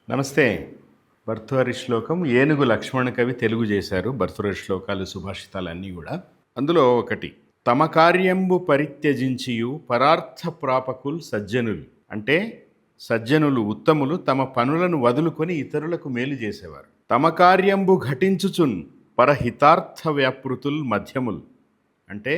నమస్తే. భర్తృహరి శ్లోకం ఏనుగు లక్ష్మణ కవి తెలుగు చేశారు. భర్తృహరి శ్లోకాలు సుభాషితాలన్నీ కూడా. అందులో ఒకటి, తమ కార్యంబు పరిత్యజించియు పరార్థ ప్రాపకుల్ సజ్జనులు. అంటే సజ్జనులు ఉత్తములు తమ పనులను వదులుకొని ఇతరులకు మేలు చేసేవారు. తమ కార్యంబు ఘటించుచున్ పరహితార్థ వ్యాపృతుల్ మధ్యములు. అంటే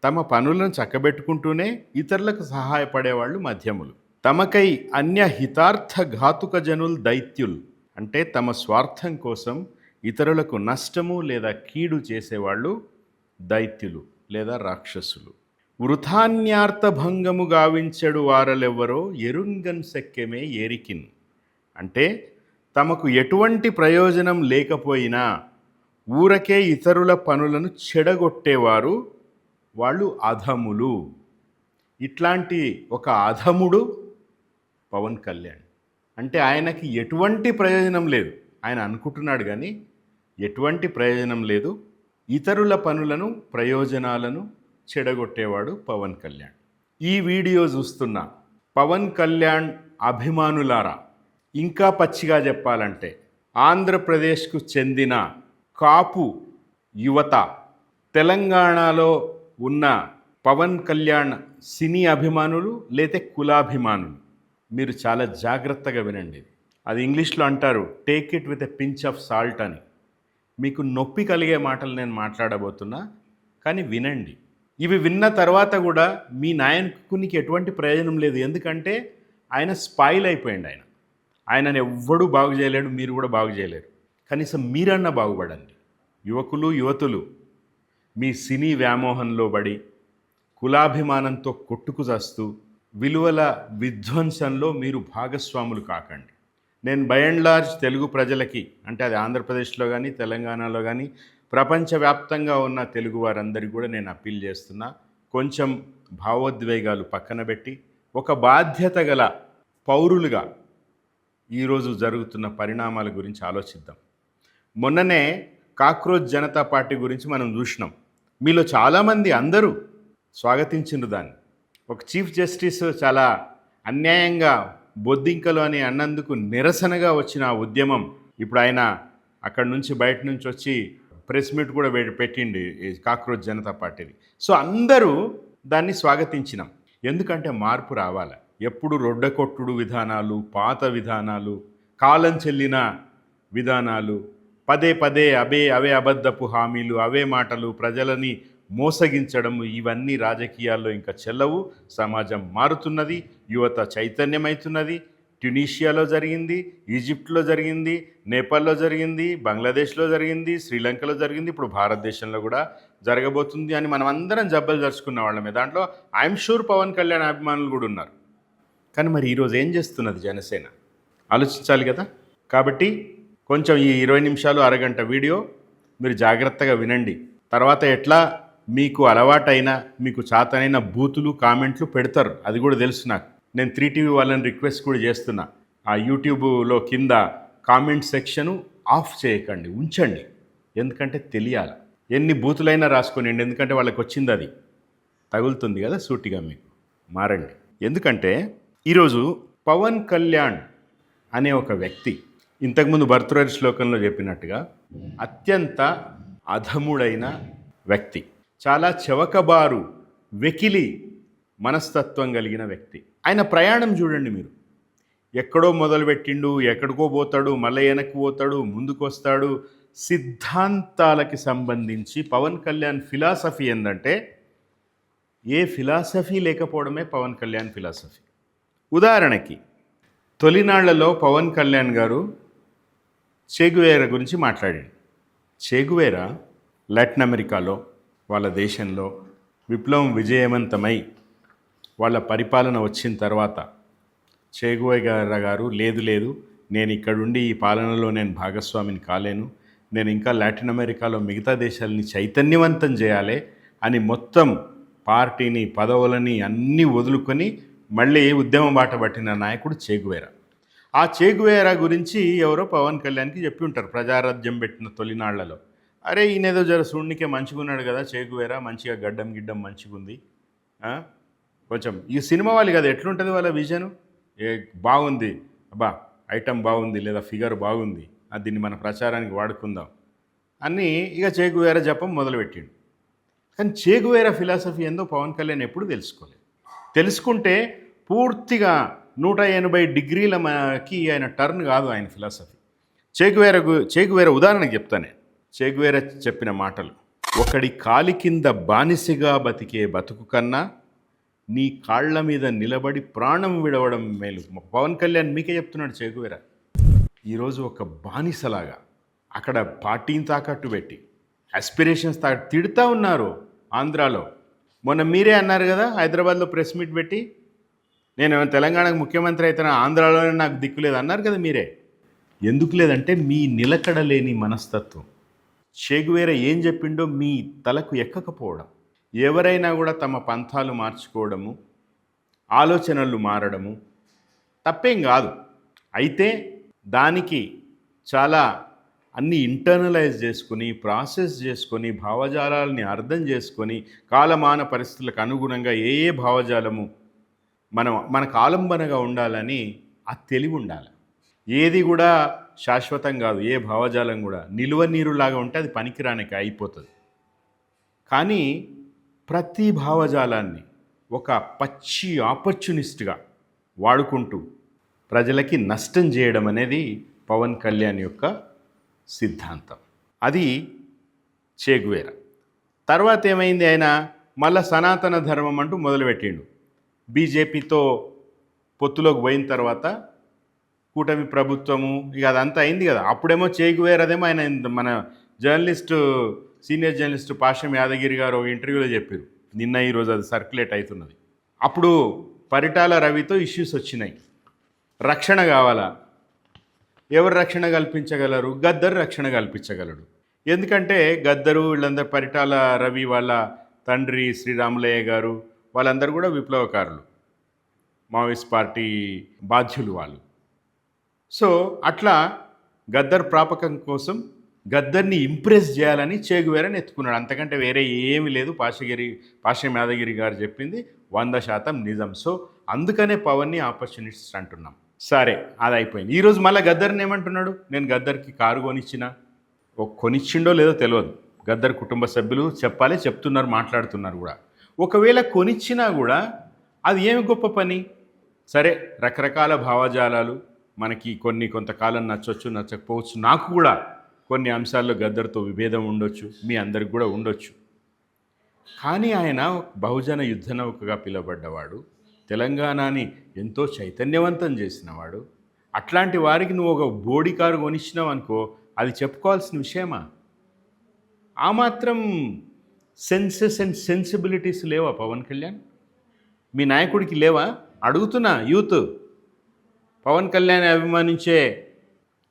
తమ పనులను చక్కబెట్టుకుంటూనే ఇతరులకు సహాయపడేవాళ్ళు మధ్యములు. తమకై అన్య హితార్థ ఘాతుక జనుల్ దైత్యుల్. అంటే తమ స్వార్థం కోసం ఇతరులకు నష్టము లేదా కీడు చేసేవాళ్ళు దైత్యులు లేదా రాక్షసులు. వృథాన్యార్థ భంగము గావించడు వారలెవ్వరో ఎరుంగన్ శక్యమే ఏరికిన్. అంటే తమకు ఎటువంటి ప్రయోజనం లేకపోయినా ఊరకే ఇతరుల పనులను చెడగొట్టేవారు వాళ్ళు అధములు. ఇట్లాంటి ఒక అధముడు పవన్ కళ్యాణ్. అంటే ఆయనకి ఎటువంటి ప్రయోజనం లేదు, ఆయన అనుకుంటున్నాడు కానీ ఎటువంటి ప్రయోజనం లేదు. ఇతరుల పనులను ప్రయోజనాలను చెడగొట్టేవాడు పవన్ కళ్యాణ్. ఈ వీడియో చూస్తున్న పవన్ కళ్యాణ్ అభిమానులారా, ఇంకా పచ్చిగా చెప్పాలంటే ఆంధ్రప్రదేశ్కు చెందిన కాపు యువత, తెలంగాణలో ఉన్న పవన్ కళ్యాణ్ సినీ అభిమానులు లేతే కులాభిమానులు, మీరు చాలా జాగ్రత్తగా వినండి. అది ఇంగ్లీష్లో అంటారు take it with a pinch of salt అని. మీకు నొప్పి కలిగే మాటలు నేను మాట్లాడబోతున్నా, కానీ వినండి. ఇవి విన్న తర్వాత కూడా మీ నాయకునికి ఎటువంటి ప్రయోజనం లేదు. ఎందుకంటే ఆయన స్పాయిల్ అయిపోయింది. ఆయనను ఎవ్వడూ బాగు చేయలేడు, మీరు కూడా బాగు చేయలేరు. కనీసం మీరన్నా బాగుపడండి. యువకులు యువతులు, మీ సినీ వ్యామోహంలో పడి కులాభిమానంతో కొట్టుకు చస్తూ విలువల విధ్వంసంలో మీరు భాగస్వాములు కాకండి. నేను బై అండ్ లార్జ్ తెలుగు ప్రజలకి, అంటే అది ఆంధ్రప్రదేశ్లో కానీ తెలంగాణలో కానీ ప్రపంచవ్యాప్తంగా ఉన్న తెలుగు వారందరికీ కూడా నేను అప్పీల్ చేస్తున్నా, కొంచెం భావోద్వేగాలు పక్కన పెట్టి ఒక బాధ్యత గల పౌరులుగా ఈరోజు జరుగుతున్న పరిణామాల గురించి ఆలోచిద్దాం. మొన్ననే కాక్రోచ్ జనతా పార్టీ గురించి మనం చూసినాం. మీలో చాలామంది అందరూ స్వాగతించిండ్రు దాన్ని. ఒక చీఫ్ జస్టిస్ చాలా అన్యాయంగా బొద్దింకలు అని అన్నందుకు నిరసనగా వచ్చిన ఆ ఉద్యమం ఇప్పుడు ఆయన అక్కడి నుంచి బయట నుంచి వచ్చి ప్రెస్ మీట్ కూడా పెట్టిండి కాక్రోచ్ జనతా పార్టీది. సో అందరూ దాన్ని స్వాగతించినాం. ఎందుకంటే మార్పు రావాలి. ఎప్పుడు రొడ్డకొట్టుడు విధానాలు, పాత విధానాలు, కాలం చెల్లిన విధానాలు, పదే పదే అవే అబద్ధపు హామీలు, అవే మాటలు, ప్రజలని మోసగించడం, ఇవన్నీ రాజకీయాల్లో ఇంకా చెల్లవు. సమాజం మారుతున్నది, యువత చైతన్యమవుతున్నది. ట్యునీషియాలో జరిగింది, ఈజిప్ట్లో జరిగింది, నేపాల్లో జరిగింది, బంగ్లాదేశ్లో జరిగింది, శ్రీలంకలో జరిగింది, ఇప్పుడు భారతదేశంలో కూడా జరగబోతుంది అని మనం అందరం జబ్బలు జరుచుకున్న వాళ్ళమే. దాంట్లో ఐఎమ్ షూర్ పవన్ కళ్యాణ్ అభిమానులు కూడా ఉన్నారు. కానీ మరి ఈరోజు ఏం చేస్తున్నది జనసేన? ఆలోచించాలి కదా. కాబట్టి కొంచెం ఈ 20 నిమిషాలు అరగంట వీడియో మీరు జాగ్రత్తగా వినండి. తర్వాత ఎట్లా మీకు అలవాటైన, మీకు చాతనైన బూతులు కామెంట్లు పెడతారు, అది కూడా తెలుసు నాకు. నేను 3TV వాళ్ళని రిక్వెస్ట్ కూడా చేస్తున్నా, ఆ యూట్యూబ్లో కింద కామెంట్ సెక్షను ఆఫ్ చేయకండి, ఉంచండి. ఎందుకంటే తెలియాలి. ఎన్ని బూతులైనా రాసుకోనండి, ఎందుకంటే వాళ్ళకి వచ్చింది అది తగులుతుంది కదా సూటిగా. మీకు మారండి. ఎందుకంటే ఈరోజు పవన్ కళ్యాణ్ అనే ఒక వ్యక్తి, ఇంతకుముందు భర్తృహరి శ్లోకంలో చెప్పినట్టుగా అత్యంత అధముడైన వ్యక్తి, చాలా చవకబారు వెకిలి మనస్తత్వం కలిగిన వ్యక్తి. ఆయన ప్రయాణం చూడండి మీరు. ఎక్కడో మొదలుపెట్టిండు, ఎక్కడికో పోతాడు, మళ్ళీ వెనక్కి పోతాడు, ముందుకు వస్తాడు. సిద్ధాంతాలకి సంబంధించి పవన్ కళ్యాణ్ ఫిలాసఫీ ఏంటంటే ఏ ఫిలాసఫీ లేకపోవడమే పవన్ కళ్యాణ్ ఫిలాసఫీ. ఉదాహరణకి తొలినాళ్లలో పవన్ కళ్యాణ్ గారు చెగువేరా గురించి మాట్లాడాడు. చెగువేరా లాటిన్ అమెరికాలో వాళ్ళ దేశంలో విప్లవం విజయవంతమై వాళ్ళ పరిపాలన వచ్చిన తర్వాత చెగువేరా గారు లేదు నేను ఇక్కడుండి ఈ పాలనలో నేను భాగస్వామిని కాలేను, నేను ఇంకా లాటిన్ అమెరికాలో మిగతా దేశాలని చైతన్యవంతం చేయాలి అని మొత్తం పార్టీని, పదవులని అన్నీ వదులుకొని మళ్ళీ ఉద్యమం బాట పట్టిన నాయకుడు చెగువేరా. ఆ చెగువేరా గురించి ఎవరో పవన్ కళ్యాణ్కి చెప్పి ఉంటారు ప్రజారాజ్యం పెట్టిన తొలినాళ్లలో. అరే ఈయనేదో జర చూడనికే మంచిగా ఉన్నాడు కదా చెగువేరా, మంచిగా గిడ్డం మంచిగా ఉంది, కొంచెం ఈ సినిమా వాళ్ళు కదా ఎట్లుంటుంది వాళ్ళ విజను, బాగుంది, అబ్బా ఐటమ్ బాగుంది లేదా ఫిగర్ బాగుంది, దీన్ని మన ప్రచారానికి వాడుకుందాం అని ఇక చేగువేరా జపం మొదలుపెట్టిండు. కానీ చేగువేరా ఫిలాసఫీ ఏందో పవన్ కళ్యాణ్ ఎప్పుడు తెలుసుకోలేదు. తెలుసుకుంటే పూర్తిగా 180 డిగ్రీలకి ఆయన టర్న్ కాదు ఆయన ఫిలాసఫీ. చేగువేరా ఉదాహరణకు చెప్తానే. చేగువేరా చెప్పిన మాటలు: ఒకడి కాలి కింద బానిసగా బతికే బతుకు కన్నా నీ కాళ్ల మీద నిలబడి ప్రాణం విడవడం మేలు. పవన్ కళ్యాణ్ మీకే చెప్తున్నాడు చేగువేరా. ఈరోజు ఒక బానిసలాగా అక్కడ పార్టీని తాకట్టు పెట్టి ఆస్పిరేషన్స్ తిడుతూ ఉన్నారు ఆంధ్రాలో. మొన్న మీరే అన్నారు కదా హైదరాబాద్లో ప్రెస్ మీట్ పెట్టి, నేను తెలంగాణకు ముఖ్యమంత్రి అయితే ఆంధ్రాలోనే నాకు దిక్కు లేదు అన్నారు కదా మీరే. ఎందుకు లేదంటే మీ నిలకడ లేని మనస్తత్వం. చేగువేరా ఏం చెప్పిండో మీ తలకు ఎక్కకపోవడం. ఎవరైనా కూడా తమ పంథాలు మార్చుకోవడము, ఆలోచనలు మారడము తప్పేం కాదు. అయితే దానికి చాలా అన్ని ఇంటర్నలైజ్ చేసుకొని, ప్రాసెస్ చేసుకొని, భావజాలాలని అర్థం చేసుకొని, కాలమాన పరిస్థితులకు అనుగుణంగా ఏ భావజాలము మనకు ఆలంబనగా ఉండాలని ఆ తెలివి ఉండాలి. ఏది కూడా శాశ్వతం కాదు, ఏ భావజాలం కూడా నిలువ నీరులాగా ఉంటే అది పనికిరానికి అయిపోతుంది. కానీ ప్రతి భావజాలాన్ని ఒక పచ్చి ఆపర్చునిస్ట్గా వాడుకుంటూ ప్రజలకి నష్టం చేయడం అనేది పవన్ కళ్యాణ్ యొక్క సిద్ధాంతం. అది చేగువేరా. తర్వాత ఏమైంది, ఆయన మళ్ళా సనాతన ధర్మం అంటూ మొదలుపెట్టిండు. బీజేపీతో పొత్తులోకి పోయిన తర్వాత కూటమి ప్రభుత్వము ఇక అదంతా అయింది కదా. అప్పుడేమో చేగువేరాదేమో ఆయన మన journalist, senior journalist Pasham Yadagiri గారు ఒక ఇంటర్వ్యూలో చెప్పారు, నిన్న ఈరోజు అది సర్క్యులేట్ అవుతున్నది. అప్పుడు పరిటాల రవితో ఇష్యూస్ వచ్చినాయి. రక్షణ కావాలా? ఎవరు రక్షణ కల్పించగలరు? గద్దర్ రక్షణ కల్పించగలడు. ఎందుకంటే గద్దరు వీళ్ళందరూ, పరిటాల రవి వాళ్ళ తండ్రి శ్రీరాములయ్య గారు వాళ్ళందరూ కూడా విప్లవకారులు, మావోయిస్ట్ పార్టీ బాధ్యులు వాళ్ళు. సో అట్లా గద్దర్ ప్రాపకం కోసం గద్దర్ని ఇంప్రెస్ చేయాలని చేగువేరాని ఎత్తుకున్నాడు. అంతకంటే వేరే ఏమీ లేదు. పాషం యాదగిరి గారు చెప్పింది 100% నిజం. సో అందుకనే పవన్ని ఆపర్చునిస్ట్ అంటున్నాం. సరే, అది అయిపోయింది. ఈరోజు మళ్ళీ గద్దర్ని ఏమంటున్నాడు, నేను గద్దర్కి కారు కొనిచ్చిన. కొనిచ్చిండో లేదో తెలియదు, గద్దర్ కుటుంబ సభ్యులు చెప్పాలి, చెప్తున్నారు, మాట్లాడుతున్నారు కూడా. ఒకవేళ కొనిచ్చినా కూడా అది ఏమి గొప్ప పని? సరే, రకరకాల భావజాలాలు మనకి కొంతకాలం నచ్చొచ్చు, నచ్చకపోవచ్చు. నాకు కూడా కొన్ని అంశాల్లో గద్దర్తో విభేదం ఉండొచ్చు, మీ అందరికి కూడా ఉండొచ్చు. కానీ ఆయన బహుజన యుద్ధ నౌకగా పిలువబడ్డవాడు, తెలంగాణని ఎంతో చైతన్యవంతం చేసినవాడు. అట్లాంటి వారికి నువ్వు ఒక బోడీ కారు కొనిచ్చినావు అనుకో, అది చెప్పుకోవాల్సిన విషయమా? ఆ మాత్రం సెన్సెస్ అండ్ సెన్సిబిలిటీస్ లేవా పవన్ కళ్యాణ్? మీ నాయకుడికి లేవా? అడుగుతున్నా. యూత్ పవన్ కళ్యాణ్ అభిమానించే,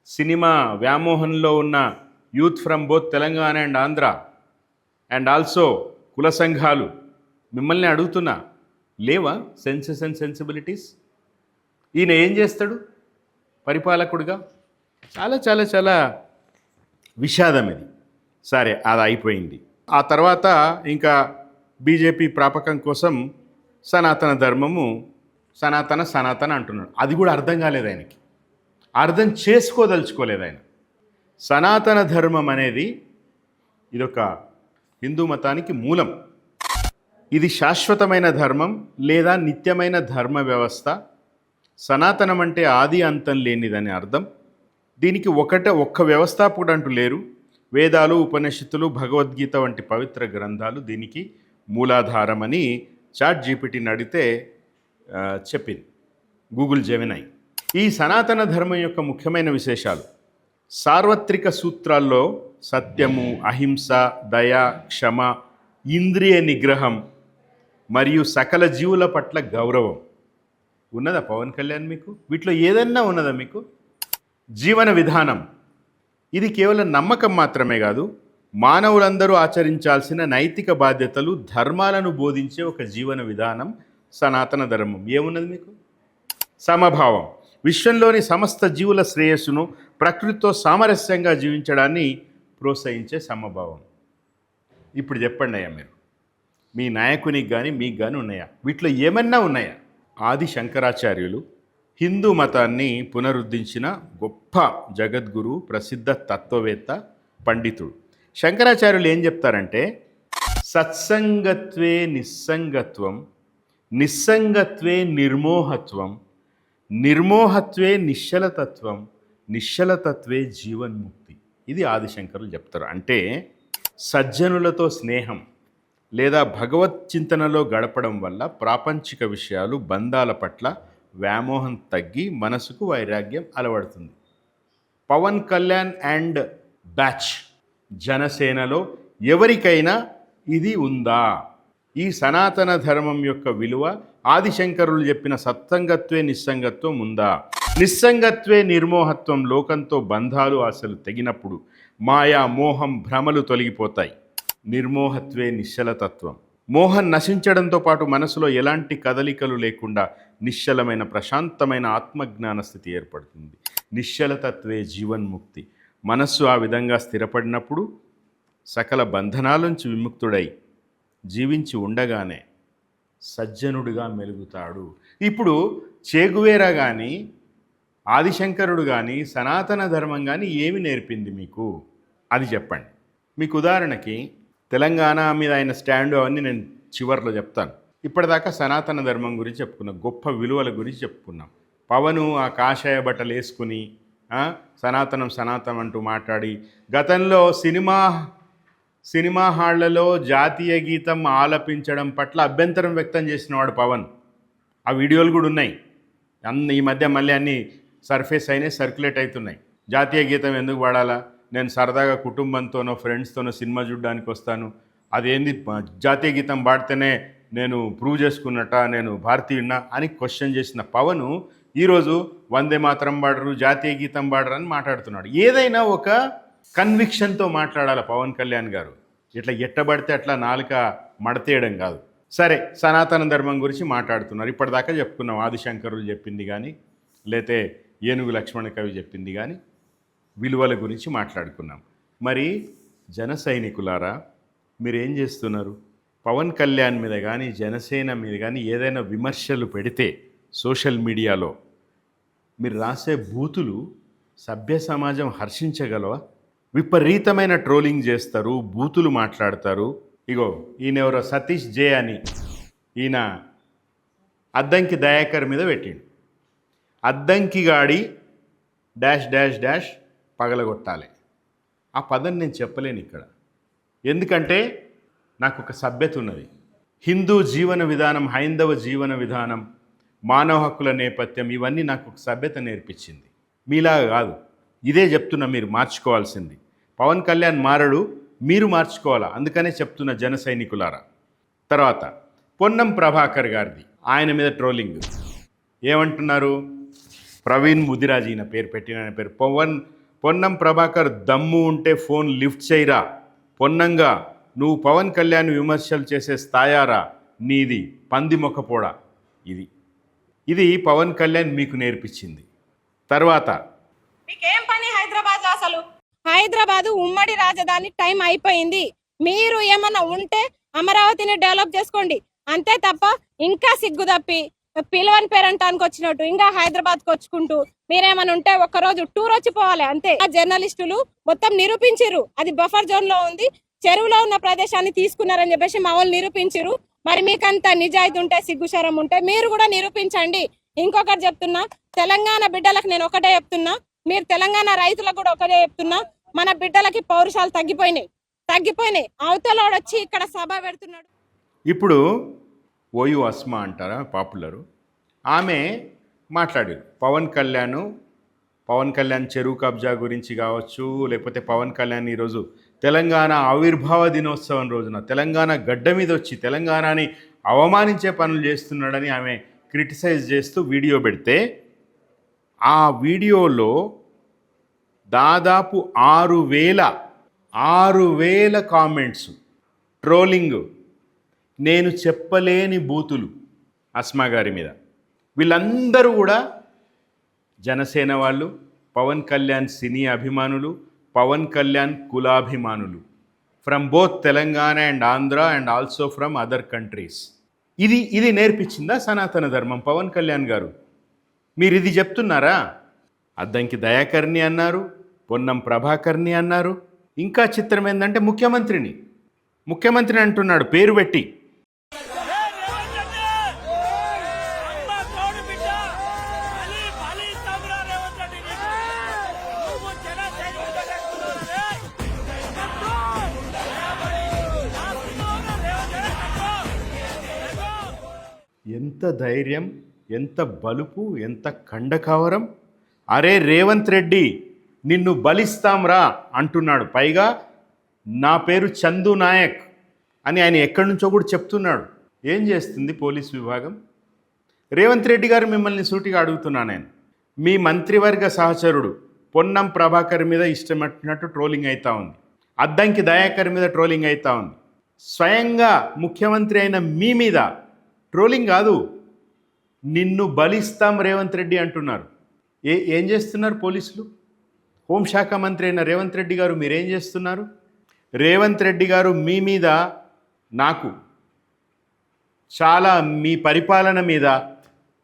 సినిమా వ్యామోహంలో ఉన్న youth from both Telangana and Andhra and also కుల సంఘాలు, మిమ్మల్ని అడుగుతున్నా, లేవా సెన్సెస్ అండ్ సెన్సిబిలిటీస్? ఈయన ఏం చేస్తాడు పరిపాలకుడిగా? చాలా చాలా చాలా విషాదం ఇది. సరే, అది అయిపోయింది. ఆ తర్వాత ఇంకా బీజేపీ ప్రాపకం కోసం సనాతన ధర్మము, సనాతన అంటున్నాడు. అది కూడా అర్థం కాలేదు ఆయనకి, అర్థం చేసుకోదలుచుకోలేదు ఆయన. సనాతన ధర్మం అనేది ఇదొక హిందూ మతానికి మూలం. ఇది శాశ్వతమైన ధర్మం లేదా నిత్యమైన ధర్మ వ్యవస్థ. సనాతనం అంటే ఆది అంతం లేనిదని అర్థం. దీనికి ఒక్క వ్యవస్థాపకుడు అంటూ లేరు. వేదాలు, ఉపనిషత్తులు, భగవద్గీత వంటి పవిత్ర గ్రంథాలు దీనికి మూలాధారమని ChatGPTని అడిగితే చెప్పింది గూగుల్ జెమినై. ఈ సనాతన ధర్మం యొక్క ముఖ్యమైన విశేషాలు: సార్వత్రిక సూత్రాల్లో సత్యము, అహింస, దయ, క్షమ, ఇంద్రియ నిగ్రహం మరియు సకల జీవుల పట్ల గౌరవం ఉన్నదా పవన్ కళ్యాణ్ మీకు? వీటిలో ఏదన్నా ఉన్నదా మీకు? జీవన విధానం, ఇది కేవలం నమ్మకం మాత్రమే కాదు, మానవులందరూ ఆచరించాల్సిన నైతిక బాధ్యతలు, ధర్మాలను బోధించే ఒక జీవన విధానం సనాతన ధర్మం. ఏమున్నది మీకు? సమభావం, విశ్వంలోని సమస్త జీవుల శ్రేయస్సును, ప్రకృతితో సామరస్యంగా జీవించడాన్ని ప్రోత్సహించే సమభావం. ఇప్పుడు చెప్పండి అయ్యా, మీరు మీ నాయకునికి కానీ మీకు కానీ ఉన్నాయా? వీటిలో ఏమన్నా ఉన్నాయా? ఆది శంకరాచార్యులు హిందూ మతాన్ని పునరుద్ధరించిన గొప్ప జగద్గురు, ప్రసిద్ధ తత్వవేత్త, పండితుడు. శంకరాచార్యులు ఏం చెప్తారంటే, సత్సంగత్వే నిస్సంగత్వం, నిస్సంగత్వే నిర్మోహత్వం, నిర్మోహత్వే నిశ్చలతత్వం, నిశ్చలతత్వే జీవన్ముక్తి. ఇది ఆదిశంకరులు చెప్తారు. అంటే సజ్జనులతో స్నేహం లేదా భగవత్ చింతనలో గడపడం వల్ల ప్రాపంచిక విషయాలు, బంధాల పట్ల వ్యామోహం తగ్గి మనసుకు వైరాగ్యం అలవడుతుంది. పవన్ కళ్యాణ్ అండ్ బ్యాచ్ జనసేనలో ఎవరికైనా ఇది ఉందా? ఈ సనాతన ధర్మం యొక్క విలువ ఆదిశంకరులు చెప్పిన సత్సంగత్వే నిస్సంగత్వం ఉందా? నిస్సంగత్వే నిర్మోహత్వం. లోకంతో బంధాలు అసలు తెగినప్పుడు మాయా, మోహం, భ్రమలు తొలగిపోతాయి. నిర్మోహత్వే నిశ్చలతత్వం. మోహం నశించడంతో పాటు మనసులో ఎలాంటి కదలికలు లేకుండా నిశ్చలమైన ప్రశాంతమైన ఆత్మజ్ఞాన స్థితి ఏర్పడుతుంది. నిశ్చలతత్వే జీవన్ముక్తి. మనస్సు ఆ విధంగా స్థిరపడినప్పుడు సకల బంధనాల నుంచి విముక్తుడై జీవించి ఉండగానే సజ్జనుడిగా మెలుగుతాడు. ఇప్పుడు చేగువేరా కానీ, ఆదిశంకరుడు కానీ, సనాతన ధర్మం కానీ ఏమి నేర్పింది మీకు? అది చెప్పండి. మీకు ఉదాహరణకి తెలంగాణ మీద ఆయన స్టాండు అవన్నీ నేను చివర్లో చెప్తాను. ఇప్పటిదాకా సనాతన ధర్మం గురించి చెప్పుకున్నాం, గొప్ప విలువల గురించి చెప్పుకున్నాం. పవను ఆ కాషాయ బట్టలు వేసుకుని సనాతనం సనాతనం అంటూ మాట్లాడి, గతంలో సినిమా హాళ్లలో జాతీయ గీతం ఆలపించడం పట్ల అభ్యంతరం వ్యక్తం చేసినవాడు పవన్. ఆ వీడియోలు కూడా ఉన్నాయి. ఈ మధ్య మళ్ళీ అన్నీ సర్ఫేస్ అయినాయి, సర్క్యులేట్ అవుతున్నాయి. జాతీయ గీతం ఎందుకు పాడాలా? నేను సరదాగా కుటుంబంతోనో ఫ్రెండ్స్తోనో సినిమా చూడడానికి వస్తాను, అదేంది జాతీయ గీతం పాడితేనే నేను ప్రూవ్ చేసుకున్నట్ట, నేను భారతీయుడినా అని క్వశ్చన్ చేసిన పవను ఈరోజు వందే మాతరం పాడరు, జాతీయ గీతం పాడరు అని మాట్లాడుతున్నాడు. ఏదైనా ఒక కన్విక్షన్తో మాట్లాడాలి పవన్ కళ్యాణ్ గారు. ఇట్లా ఎట్టబడితే అట్లా నాలుక మడతేయడం కాదు. సరే, సనాతన ధర్మం గురించి మాట్లాడుతున్నారు. ఇప్పటిదాకా చెప్పుకున్నాం, ఆదిశంకరులు చెప్పింది కానీ, లేతే ఏనుగు లక్ష్మణ కవి చెప్పింది కానీ, విలువల గురించి మాట్లాడుకున్నాం. మరి జన సైనికులారా, మీరేం చేస్తున్నారు? పవన్ కళ్యాణ్ మీద కానీ, జనసేన మీద కానీ ఏదైనా విమర్శలు పెడితే సోషల్ మీడియాలో మీరు రాసే బూతులు సభ్య సమాజం హర్షించగలవా? విపరీతమైన ట్రోలింగ్ చేస్తారు, బూతులు మాట్లాడతారు. ఇగో ఈయనెవరో సతీష్ జే అని, ఈయన అద్దంకి దయాకర్ మీద పెట్టిండు. అద్దంకి గాడి డాష్ డాష్ డాష్ పగలగొట్టాలి. ఆ పదం నేను చెప్పలేను ఇక్కడ, ఎందుకంటే నాకు ఒక సభ్యత ఉన్నది. హిందూ జీవన విధానం, హైందవ జీవన విధానం, మానవ హక్కుల నేపథ్యం, ఇవన్నీ నాకు ఒక సభ్యత నేర్పించింది. మీలాగా కాదు. ఇదే చెప్తున్నా, మీరు మార్చుకోవాల్సింది. పవన్ కళ్యాణ్ మారడు, మీరు మార్చుకోవాలా. అందుకనే చెప్తున్న జన సైనికులారా. తర్వాత పొన్నం ప్రభాకర్ గారిది, ఆయన మీద ట్రోలింగ్ ఏమంటున్నారు? ప్రవీణ్ ముదిరాజ్ ఈయన పేరు పెట్టిన పేరు. పొన్నం ప్రభాకర్ దమ్ము ఉంటే ఫోన్ లిఫ్ట్ చేయరా, పొన్నంగా నువ్వు పవన్ కళ్యాణ్ విమర్శలు చేసే స్థాయారా నీది, పంది మొక్కపోడా. ఇది పవన్ కళ్యాణ్ మీకు నేర్పించింది. తర్వాత మీకేం పని హైదరాబాద్ లో? అసలు హైదరాబాద్ ఉమ్మడి రాజధాని టైం అయిపోయింది. మీరు ఏమన్నా ఉంటే అమరావతిని డెవలప్ చేసుకోండి, అంతే తప్ప ఇంకా సిగ్గు తప్పి పిలవని పేరంటానికి వచ్చినట్టు ఇంకా హైదరాబాద్ కు వచ్చుకుంటూ మీరేమన్నా ఉంటే ఒక్కరోజు టూర్ వచ్చిపోవాలి అంతే. జర్నలిస్టులు మొత్తం నిరూపించారు అది బఫర్ జోన్ లో ఉంది, చెరువులో ఉన్న ప్రదేశాన్ని తీసుకున్నారని చెప్పేసి మా వాళ్ళు నిరూపించారు. మరి మీకంత నిజాయితీ ఉంటే, సిగ్గుశరం ఉంటే మీరు కూడా నిరూపించండి. ఇంకొకటి చెప్తున్నా, తెలంగాణ బిడ్డలకు నేను ఒకటే చెప్తున్నా, మీరు తెలంగాణ రైతులకు కూడా ఒకటే చెప్తున్నా, మన బిడ్డలకి పౌరుషాలు తగ్గిపోయినాయి. అవతలోడు వచ్చి ఇక్కడ సభ పెడుతున్నాడు. ఇప్పుడు ఓయు అస్మా అంటారా, పాపులరు, ఆమె మాట్లాడారు పవన్ కళ్యాణ్ చెరువు కబ్జా గురించి కావచ్చు, లేకపోతే పవన్ కళ్యాణ్ ఈరోజు తెలంగాణ ఆవిర్భావ దినోత్సవం రోజున తెలంగాణ గడ్డ మీద వచ్చి తెలంగాణని అవమానించే పనులు చేస్తున్నాడని ఆమె క్రిటిసైజ్ చేస్తూ వీడియో పెడితే, ఆ వీడియోలో దాదాపు 6,000 కామెంట్స్, ట్రోలింగ్, నేను చెప్పలేని బూతులు అస్మా గారి మీద. వీళ్ళందరూ కూడా జనసేన వాళ్ళు, పవన్ కళ్యాణ్ సినీ అభిమానులు, పవన్ కళ్యాణ్ కులాభిమానులు, from both Telangana and Andhra and also from other countries. ఇది నేర్పించిందా సనాతన ధర్మం? పవన్ కళ్యాణ్ గారు మీరు ఇది చెప్తున్నారా? అద్దంకి దయాకర్ని అన్నారు, పొన్నం ప్రభాకర్ని అన్నారు. ఇంకా చిత్రం ఏంటంటే ముఖ్యమంత్రిని అంటున్నాడు పేరు పెట్టి. ఎంత ధైర్యం, ఎంత బలుపు, ఎంత కండకావరం! అరే రేవంత్ రెడ్డి, నిన్ను బలిస్తాంరా అంటున్నాడు. పైగా నా పేరు చందు నాయక్ అని ఆయన ఎక్కడి నుంచో కూడా చెప్తున్నాడు. ఏం చేస్తుంది పోలీస్ విభాగం? రేవంత్ రెడ్డి గారు, మిమ్మల్ని సూటిగా అడుగుతున్నాను నేను. మీ మంత్రివర్గ సహచరుడు పొన్నం ప్రభాకర్ మీద ఇష్టమట్టినట్టు ట్రోలింగ్ అవుతా ఉంది, అద్దంకి దయాకర్ మీద ట్రోలింగ్ అవుతా ఉంది. స్వయంగా ముఖ్యమంత్రి అయిన మీ మీద ట్రోలింగ్ కాదు, నిన్ను బలిస్తాం రేవంత్ రెడ్డి అంటున్నారు. ఏం చేస్తున్నారు పోలీసులు? హోంశాఖ మంత్రి అయిన రేవంత్ రెడ్డి గారు మీరేం చేస్తున్నారు? రేవంత్ రెడ్డి గారు మీ మీద, నాకు చాలా మీ పరిపాలన మీద,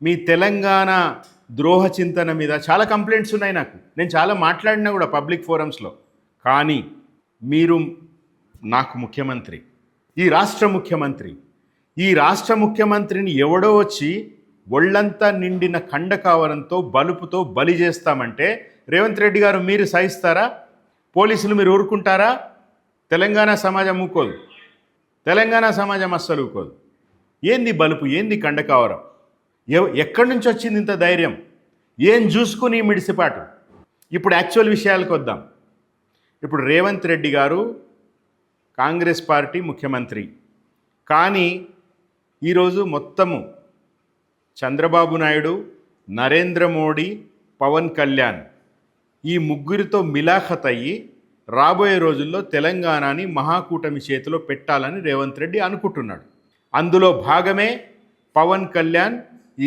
మీ తెలంగాణ ద్రోహ చింతన మీద చాలా కంప్లైంట్స్ ఉన్నాయి నాకు. నేను చాలా మాట్లాడినా కూడా పబ్లిక్ ఫోరమ్స్లో. కానీ మీరు నాకు ముఖ్యమంత్రి, ఈ రాష్ట్ర ముఖ్యమంత్రిని ఎవడో వచ్చి ఒళ్ళంతా నిండిన కండకావరంతో బలుపుతో బలి చేస్తామంటే రేవంత్ రెడ్డి గారు మీరు సహిస్తారా? పోలీసులు మీరు ఊరుకుంటారా? తెలంగాణ సమాజం ఊకోదు, తెలంగాణ సమాజం అస్సలు ఊకోదు. ఏంది బలుపు, ఏంది కండకావరం? ఎక్కడి నుంచి వచ్చింది ఇంత ధైర్యం? ఏం చూసుకుని మిడిసిపాటు? ఇప్పుడు యాక్చువల్ విషయాలకు వద్దాం. ఇప్పుడు రేవంత్ రెడ్డి గారు కాంగ్రెస్ పార్టీ ముఖ్యమంత్రి, కానీ ఈరోజు మొత్తము చంద్రబాబు నాయుడు, నరేంద్ర మోడీ, పవన్ కళ్యాణ్ ఈ ముగ్గురితో మిలాఖత్ అయ్యి రాబోయే రోజుల్లో తెలంగాణని మహాకూటమి చేతిలో పెట్టాలని రేవంత్ రెడ్డి అనుకుంటున్నాడు. అందులో భాగమే పవన్ కళ్యాణ్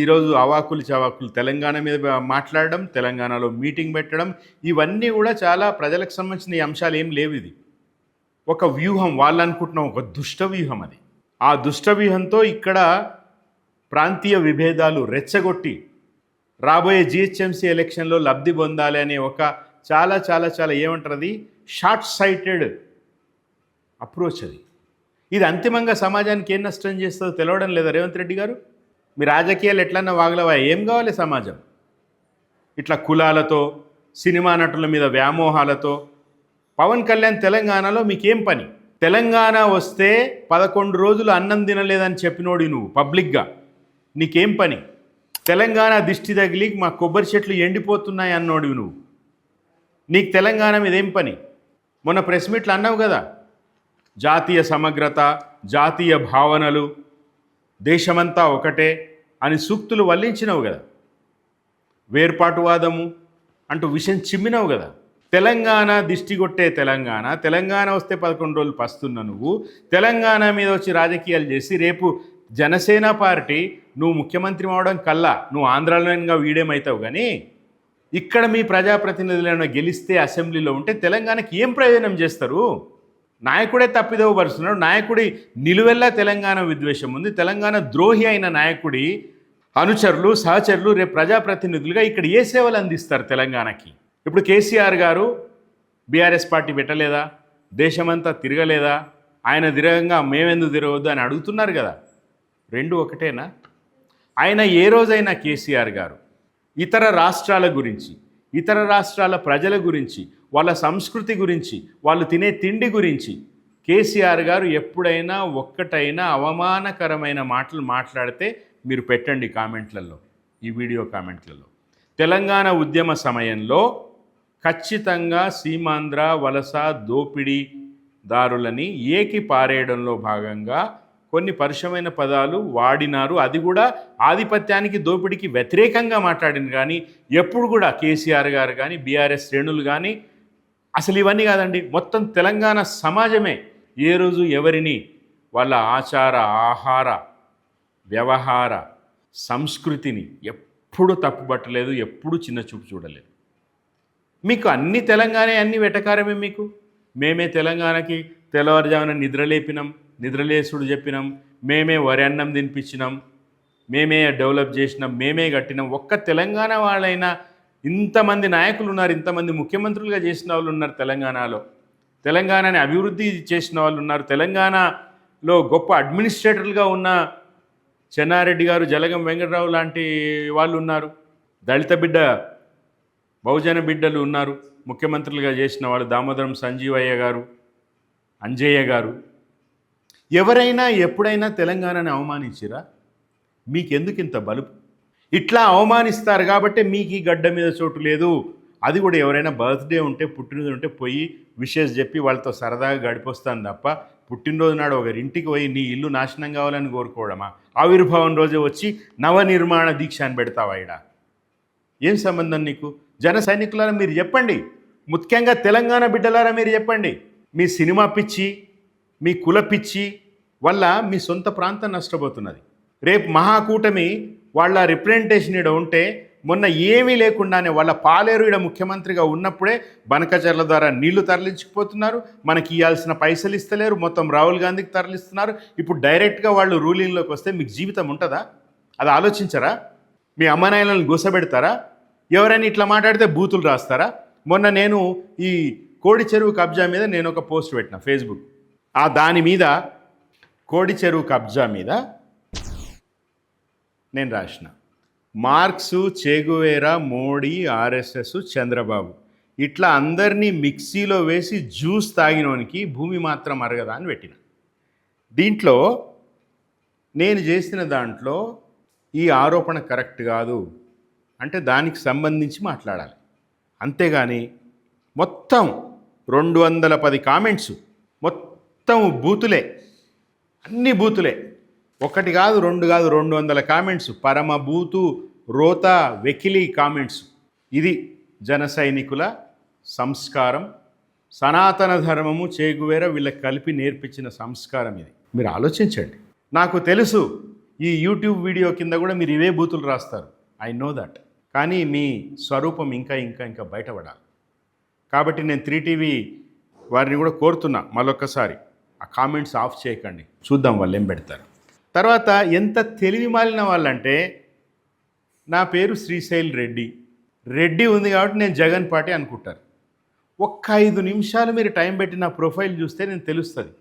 ఈరోజు అవాకులు చవాకులు తెలంగాణ మీద మాట్లాడడం, తెలంగాణలో మీటింగ్ పెట్టడం, ఇవన్నీ కూడా చాలా ప్రజలకు సంబంధించిన అంశాలు ఏం లేవు. ఇది ఒక వ్యూహం, వాళ్ళు అనుకుంటున్న ఒక దుష్ట వ్యూహం. అది ఆ దుష్ట వ్యూహంతో ఇక్కడ ప్రాంతీయ విభేదాలు రెచ్చగొట్టి రాబోయే జిహెచ్ఎంసీ ఎలక్షన్లో లబ్ధి పొందాలి అనే ఒక చాలా చాలా చాలా ఏమంటారు, అది షార్ట్ సైటెడ్ అప్రోచ్. ఇది అంతిమంగా సమాజానికి ఏం నష్టం చేస్తుందో తెలవడం లేదా రేవంత్ రెడ్డి గారు? మీ రాజకీయాలు ఎట్లన్నా వాగలవా? ఏం కావాలి సమాజం? ఇట్లా కులాలతో, సినిమా నటుల మీద వ్యామోహాలతో. పవన్ కళ్యాణ్ తెలంగాణలో మీకేం పని? తెలంగాణ వస్తే 11 రోజులు అన్నం తినలేదని చెప్పినోడి నువ్వు పబ్లిక్గా, నీకేం పని? తెలంగాణ దిష్టి తగిలి మా కొబ్బరి చెట్లు ఎండిపోతున్నాయి అన్నోడివి నువ్వు, నీకు తెలంగాణ మీద ఏం పని? మొన్న ప్రెస్ మీట్లు అన్నావు కదా, జాతీయ సమగ్రత, జాతీయ భావనలు, దేశమంతా ఒకటే అని సూక్తులు వల్లించినావు కదా, వేర్పాటువాదము అంటూ విషయం చిమ్మినావు కదా. తెలంగాణ దిష్టి కొట్టే తెలంగాణ వస్తే 11 రోజులు పస్తున్న నువ్వు తెలంగాణ మీద వచ్చి రాజకీయాలు చేసి రేపు జనసేన పార్టీ నువ్వు ముఖ్యమంత్రి అవడం కల్లా నువ్వు ఆంధ్రాలోగా వీడేమవుతావు. కానీ ఇక్కడ మీ ప్రజాప్రతినిధులను గెలిస్తే అసెంబ్లీలో ఉంటే తెలంగాణకి ఏం ప్రయోజనం చేస్తారు? నాయకుడే తప్పిదవ పరుస్తున్నాడు, నాయకుడి నిలువెల్లా తెలంగాణ విద్వేషం ఉంది. తెలంగాణ ద్రోహి అయిన నాయకుడి అనుచరులు, సహచరులు రేపు ప్రజాప్రతినిధులుగా ఇక్కడ ఏ సేవలు అందిస్తారు తెలంగాణకి? ఇప్పుడు కేసీఆర్ గారు బీఆర్ఎస్ పార్టీ పెట్టలేదా? దేశమంతా తిరగలేదా? ఆయన తిరగంగా మేమెందుకు తిరగవద్దు అని అడుగుతున్నారు కదా. రెండు ఒకటేనా? ఆయన ఏ రోజైనా కేసీఆర్ గారు ఇతర రాష్ట్రాల గురించి, ఇతర రాష్ట్రాల ప్రజల గురించి, వాళ్ళ సంస్కృతి గురించి, వాళ్ళు తినే తిండి గురించి కేసీఆర్ గారు ఎప్పుడైనా ఒక్కటైనా అవమానకరమైన మాటలు మాట్లాడితే మీరు పెట్టండి కామెంట్లలో, ఈ వీడియో కామెంట్లలో. తెలంగాణ ఉద్యమ సమయంలో ఖచ్చితంగా సీమాంధ్ర వలస దోపిడీదారులని ఏకి పారేయడంలో భాగంగా కొన్ని పరుషమైన పదాలు వాడినారు. అది కూడా ఆధిపత్యానికి, దోపిడీకి వ్యతిరేకంగా మాట్లాడింది. కానీ ఎప్పుడు కూడా కేసీఆర్ గారు కానీ, బీఆర్ఎస్ శ్రేణులు కానీ అసలు ఇవన్నీ కాదండి. మొత్తం తెలంగాణ సమాజమే ఏ రోజు ఎవరిని వాళ్ళ ఆచార, ఆహార, వ్యవహార, సంస్కృతిని ఎప్పుడు తప్పుపట్టలేదు, ఎప్పుడు చిన్న చూపు చూడలేదు. మీకు అన్ని తెలంగాణ, అన్ని వెటకారమే. మీకు మేమే తెలంగాణకి తెల్లవారుజామున నిద్రలేపినాం, నిద్రలేసుడు చెప్పినాం, మేమే వరి అన్నం తినిపించినాం, మేమే డెవలప్ చేసినాం, మేమే కట్టినాం. ఒక్క తెలంగాణ వాళ్ళైనా, ఇంతమంది నాయకులు ఉన్నారు, ఇంతమంది ముఖ్యమంత్రులుగా చేసిన వాళ్ళు ఉన్నారు తెలంగాణలో, తెలంగాణని అభివృద్ధి చేసిన వాళ్ళు ఉన్నారు, తెలంగాణలో గొప్ప అడ్మినిస్ట్రేటర్లుగా ఉన్న చెన్నారెడ్డి గారు, జలగం వెంకటరావు లాంటి వాళ్ళు ఉన్నారు, దళిత బిడ్డ బహుజన బిడ్డలు ఉన్నారు ముఖ్యమంత్రులుగా చేసిన వాళ్ళు, దామోదరం సంజీవయ్య గారు, అంజయ్య గారు. ఎవరైనా ఎప్పుడైనా తెలంగాణని అవమానించిరా? మీకెందుకు ఇంత బలుపు? ఇట్లా అవమానిస్తారు కాబట్టి మీకు ఈ గడ్డ మీద చోటు లేదు. అది కూడా ఎవరైనా బర్త్డే ఉంటే, పుట్టినరోజు ఉంటే పోయి విషెస్ చెప్పి వాళ్ళతో సరదాగా గడిపొస్తాను తప్ప, పుట్టినరోజు నాడు ఒకరింటికి పోయి నీ ఇల్లు నాశనం కావాలని కోరుకోవడమా? ఆవిర్భావం రోజు వచ్చి నవనిర్మాణ దీక్ష అని పెడతావా? ఈడ ఏం సంబంధం నీకు? జన సైనికులారా మీరు చెప్పండి, ముఖ్యంగా తెలంగాణ బిడ్డలారా మీరు చెప్పండి. మీ సినిమా పిచ్చి, మీ కుల పిచ్చి వల్ల మీ సొంత ప్రాంతం నష్టపోతున్నది. రేపు మహాకూటమి వాళ్ళ రిప్రజెంటేషన్ ఈడ ఉంటే, మొన్న ఏమీ లేకుండానే వాళ్ళ పాలేరు ఈడ ముఖ్యమంత్రిగా ఉన్నప్పుడే బనకచర్ల ద్వారా నీళ్లు తరలించుకుపోతున్నారు, మనకి ఇవ్వాల్సిన పైసలు ఇస్తలేరు, మొత్తం రాహుల్ గాంధీకి తరలిస్తున్నారు. ఇప్పుడు డైరెక్ట్గా వాళ్ళు రూలింగ్లోకి వస్తే మీకు జీవితం ఉంటుందా? అది ఆలోచించరా? మీ అమ్మనాయలను గుసబెడతారా? ఎవరైనా ఇట్లా మాట్లాడితే బూతులు రాస్తారా? మొన్న నేను ఈ కోడి చెరువు కబ్జా మీద నేను ఒక పోస్ట్ పెట్టిన ఫేస్బుక్. దాని మీద కోడి చెరువు కబ్జా మీద నేను రాసిన, మార్క్సు, చెగువేరా, మోడీ, ఆర్ఎస్ఎస్, చంద్రబాబు ఇట్లా అందరినీ మిక్సీలో వేసి జ్యూస్ తాగినోనికి భూమి మాత్రం అరగదా అని పెట్టిన. దీంట్లో నేను చేసిన దాంట్లో ఈ ఆరోపణ కరెక్ట్ కాదు అంటే దానికి సంబంధించి మాట్లాడాలి. అంతేగాని మొత్తం 210 కామెంట్స్, మొత్తం బూతులే, అన్ని బూతులే. ఒకటి కాదు, రెండు కాదు, 200 కామెంట్స్, పరమ బూతు, రోత, వెకిలి కామెంట్స్. ఇది జన సైనికుల సంస్కారం, సనాతన ధర్మము, చేగువేర వీళ్ళకి కలిపి నేర్పించిన సంస్కారం ఇది. మీరు ఆలోచించండి. నాకు తెలుసు ఈ యూట్యూబ్ వీడియో కింద కూడా మీరు ఇవే బూతులు రాస్తారు, ఐ నో దట్. కానీ మీ స్వరూపం ఇంకా ఇంకా ఇంకా బయటపడాలి. కాబట్టి నేను 3TV వారిని కూడా కోరుతున్నా, మళ్ళొక్కసారి ఆ కామెంట్స్ ఆఫ్ చేయకండి, చూద్దాం వాళ్ళు ఏం పెడతారు. తర్వాత ఎంత తెలివి మాలిన వాళ్ళంటే, నా పేరు శ్రీశైల్ రెడ్డి, రెడ్డి ఉంది కాబట్టి నేను జగన్ పార్టీ అనుకుంటారు. ఒక్క 5 నిమిషాలు మీరు టైం పెట్టి నా ప్రొఫైల్ చూస్తే నేను తెలుస్తుంది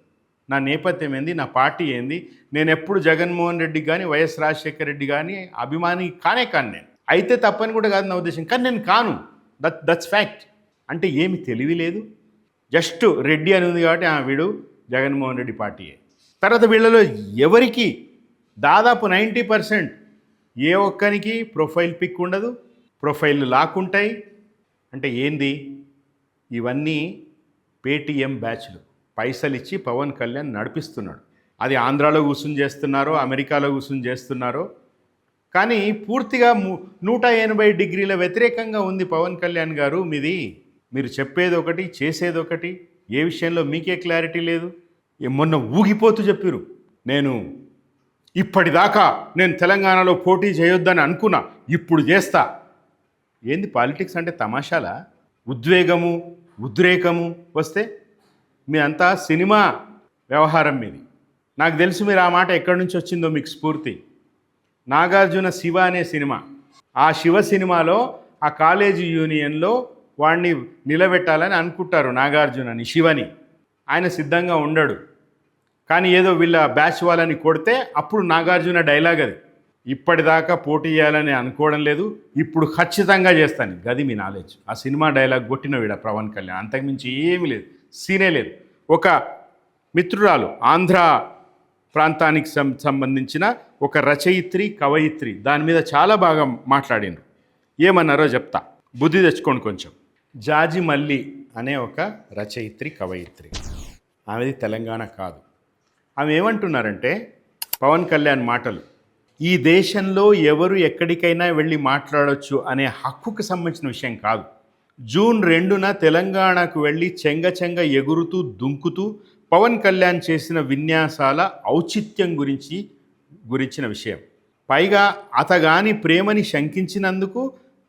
నా నేపథ్యం ఏంది, నా పార్టీ ఏంది. నేను ఎప్పుడు జగన్మోహన్ రెడ్డి కానీ వైఎస్ రాజశేఖర రెడ్డి కానీ అభిమాని కానే కాను. నేను అయితే తప్పని కూడా కాదు నా ఉద్దేశం, కానీ నేను కాను. That's fact. అంటే ఏమి తెలివి లేదు, జస్ట్ రెడ్డి అని ఉంది కాబట్టి వీడు జగన్మోహన్ రెడ్డి పార్టీయే. తర్వాత వీళ్ళలో ఎవరికి దాదాపు 90% ఏ ఒక్కరికి ప్రొఫైల్ పిక్ ఉండదు, ప్రొఫైల్ లాక్కుంటాయి. అంటే ఏంది? ఇవన్నీ పేటీఎం బ్యాచ్లు, పైసలు ఇచ్చి పవన్ కళ్యాణ్ నడిపిస్తున్నాడు. అది ఆంధ్రాలో కూర్చుని చేస్తున్నారో, అమెరికాలో కూర్చుని చేస్తున్నారో, కానీ పూర్తిగా 180 డిగ్రీల వ్యతిరేకంగా ఉంది పవన్ కళ్యాణ్ గారు మీది. మీరు చెప్పేది ఒకటి, చేసేది ఒకటి. ఏ విషయంలో మీకే క్లారిటీ లేదు. మొన్న ఊగిపోతూ చెప్పారు, నేను ఇప్పటిదాకా నేను తెలంగాణలో పోటీ చేయొద్దని అనుకున్నా, ఇప్పుడు చేస్తా. ఏంది పాలిటిక్స్ అంటే తమాషాలా? ఉద్వేగము, ఉద్రేకము వస్తే మీ అంతా సినిమా వ్యవహారం మీది. నాకు తెలుసు మీరు ఆ మాట ఎక్కడి నుంచి వచ్చిందో మీకు స్ఫూర్తి. నాగార్జున శివ అనే సినిమా, ఆ శివ సినిమాలో ఆ కాలేజీ యూనియన్లో వాడిని నిలబెట్టాలని అనుకుంటారు నాగార్జునని, శివని. ఆయన సిద్ధంగా ఉండడు, కానీ ఏదో వీళ్ళ బ్యాచ్ వాళ్ళని కొడితే అప్పుడు నాగార్జున డైలాగ్ అది, ఇప్పటిదాకా పోటీ చేయాలని అనుకోవడం లేదు, ఇప్పుడు ఖచ్చితంగా చేస్తాను. గది మీ నాలెడ్జ్. ఆ సినిమా డైలాగ్ కొట్టిన వీడ పవన్ కళ్యాణ్, అంతకుమించి ఏమీ లేదు, సీనే లేదు. ఒక మిత్రురాలు, ఆంధ్ర ప్రాంతానికి సంబంధించిన ఒక రచయిత్రి, కవయిత్రి, దాని మీద చాలా బాగా మాట్లాడినారు. ఏమన్నారో చెప్తా, బుద్ధి తెచ్చుకోండి కొంచెం. జాజి మల్లి అనే ఒక రచయిత్రి, కవయిత్రి, ఆమెది తెలంగాణ కాదు. ఆమె ఏమంటున్నారంటే, పవన్ కళ్యాణ్ మాటలు, ఈ దేశంలో ఎవరు ఎక్కడికైనా వెళ్ళి మాట్లాడవచ్చు అనే హక్కుకు సంబంధించిన విషయం కాదు. జూన్ 2న తెలంగాణకు వెళ్ళి చెంగ ఎగురుతూ దుంకుతూ పవన్ కళ్యాణ్ చేసిన విన్యాసాల ఔచిత్యం గురించిన విషయం. పైగా అతగాని ప్రేమని శంకించినందుకు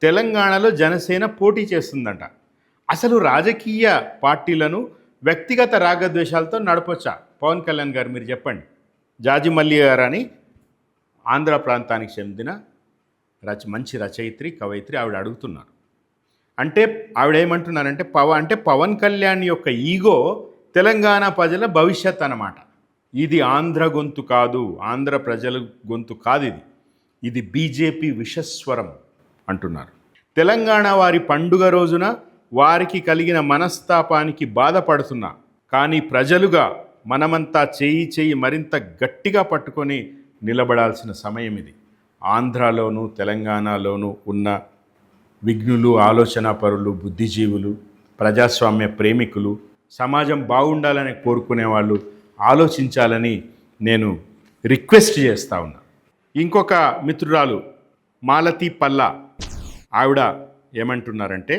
తెలంగాణలో జనసేన పోటీ చేస్తుందంట. అసలు రాజకీయ పార్టీలను వ్యక్తిగత రాగద్వేషాలతో నడపొచ్చా? పవన్ కళ్యాణ్ గారు మీరు చెప్పండి. జాజి మల్లి గారు అని ఆంధ్ర ప్రాంతానికి చెందిన మంచి రచయిత్రి కవయిత్రి ఆవిడ అడుగుతున్నారు. అంటే ఆవిడ ఏమంటున్నారంటే పవన్ కళ్యాణ్ యొక్క ఈగో తెలంగాణ ప్రజల భవిష్యత్ అన్నమాట. ఇది ఆంధ్ర గొంతు కాదు, ఆంధ్ర ప్రజల గొంతు కాదు, ఇది బీజేపీ విషస్వరం అంటున్నారు. తెలంగాణ వారి పండుగ రోజున వారికి కలిగిన మనస్తాపానికి బాధపడుతున్నా, కానీ ప్రజలుగా మనమంతా చేయి మరింత గట్టిగా పట్టుకొని నిలబడాల్సిన సమయం ఇది. ఆంధ్రాలోనూ తెలంగాణలోనూ ఉన్న విఘ్నులు, ఆలోచనాపరులు, బుద్ధిజీవులు, ప్రజాస్వామ్య ప్రేమికులు, సమాజం బాగుండాలని కోరుకునే వాళ్ళు ఆలోచించాలని నేను రిక్వెస్ట్ చేస్తా ఉన్నా. ఇంకొక మిత్రురాలు మాలతి పల్లా ఆవిడ ఏమంటున్నారంటే,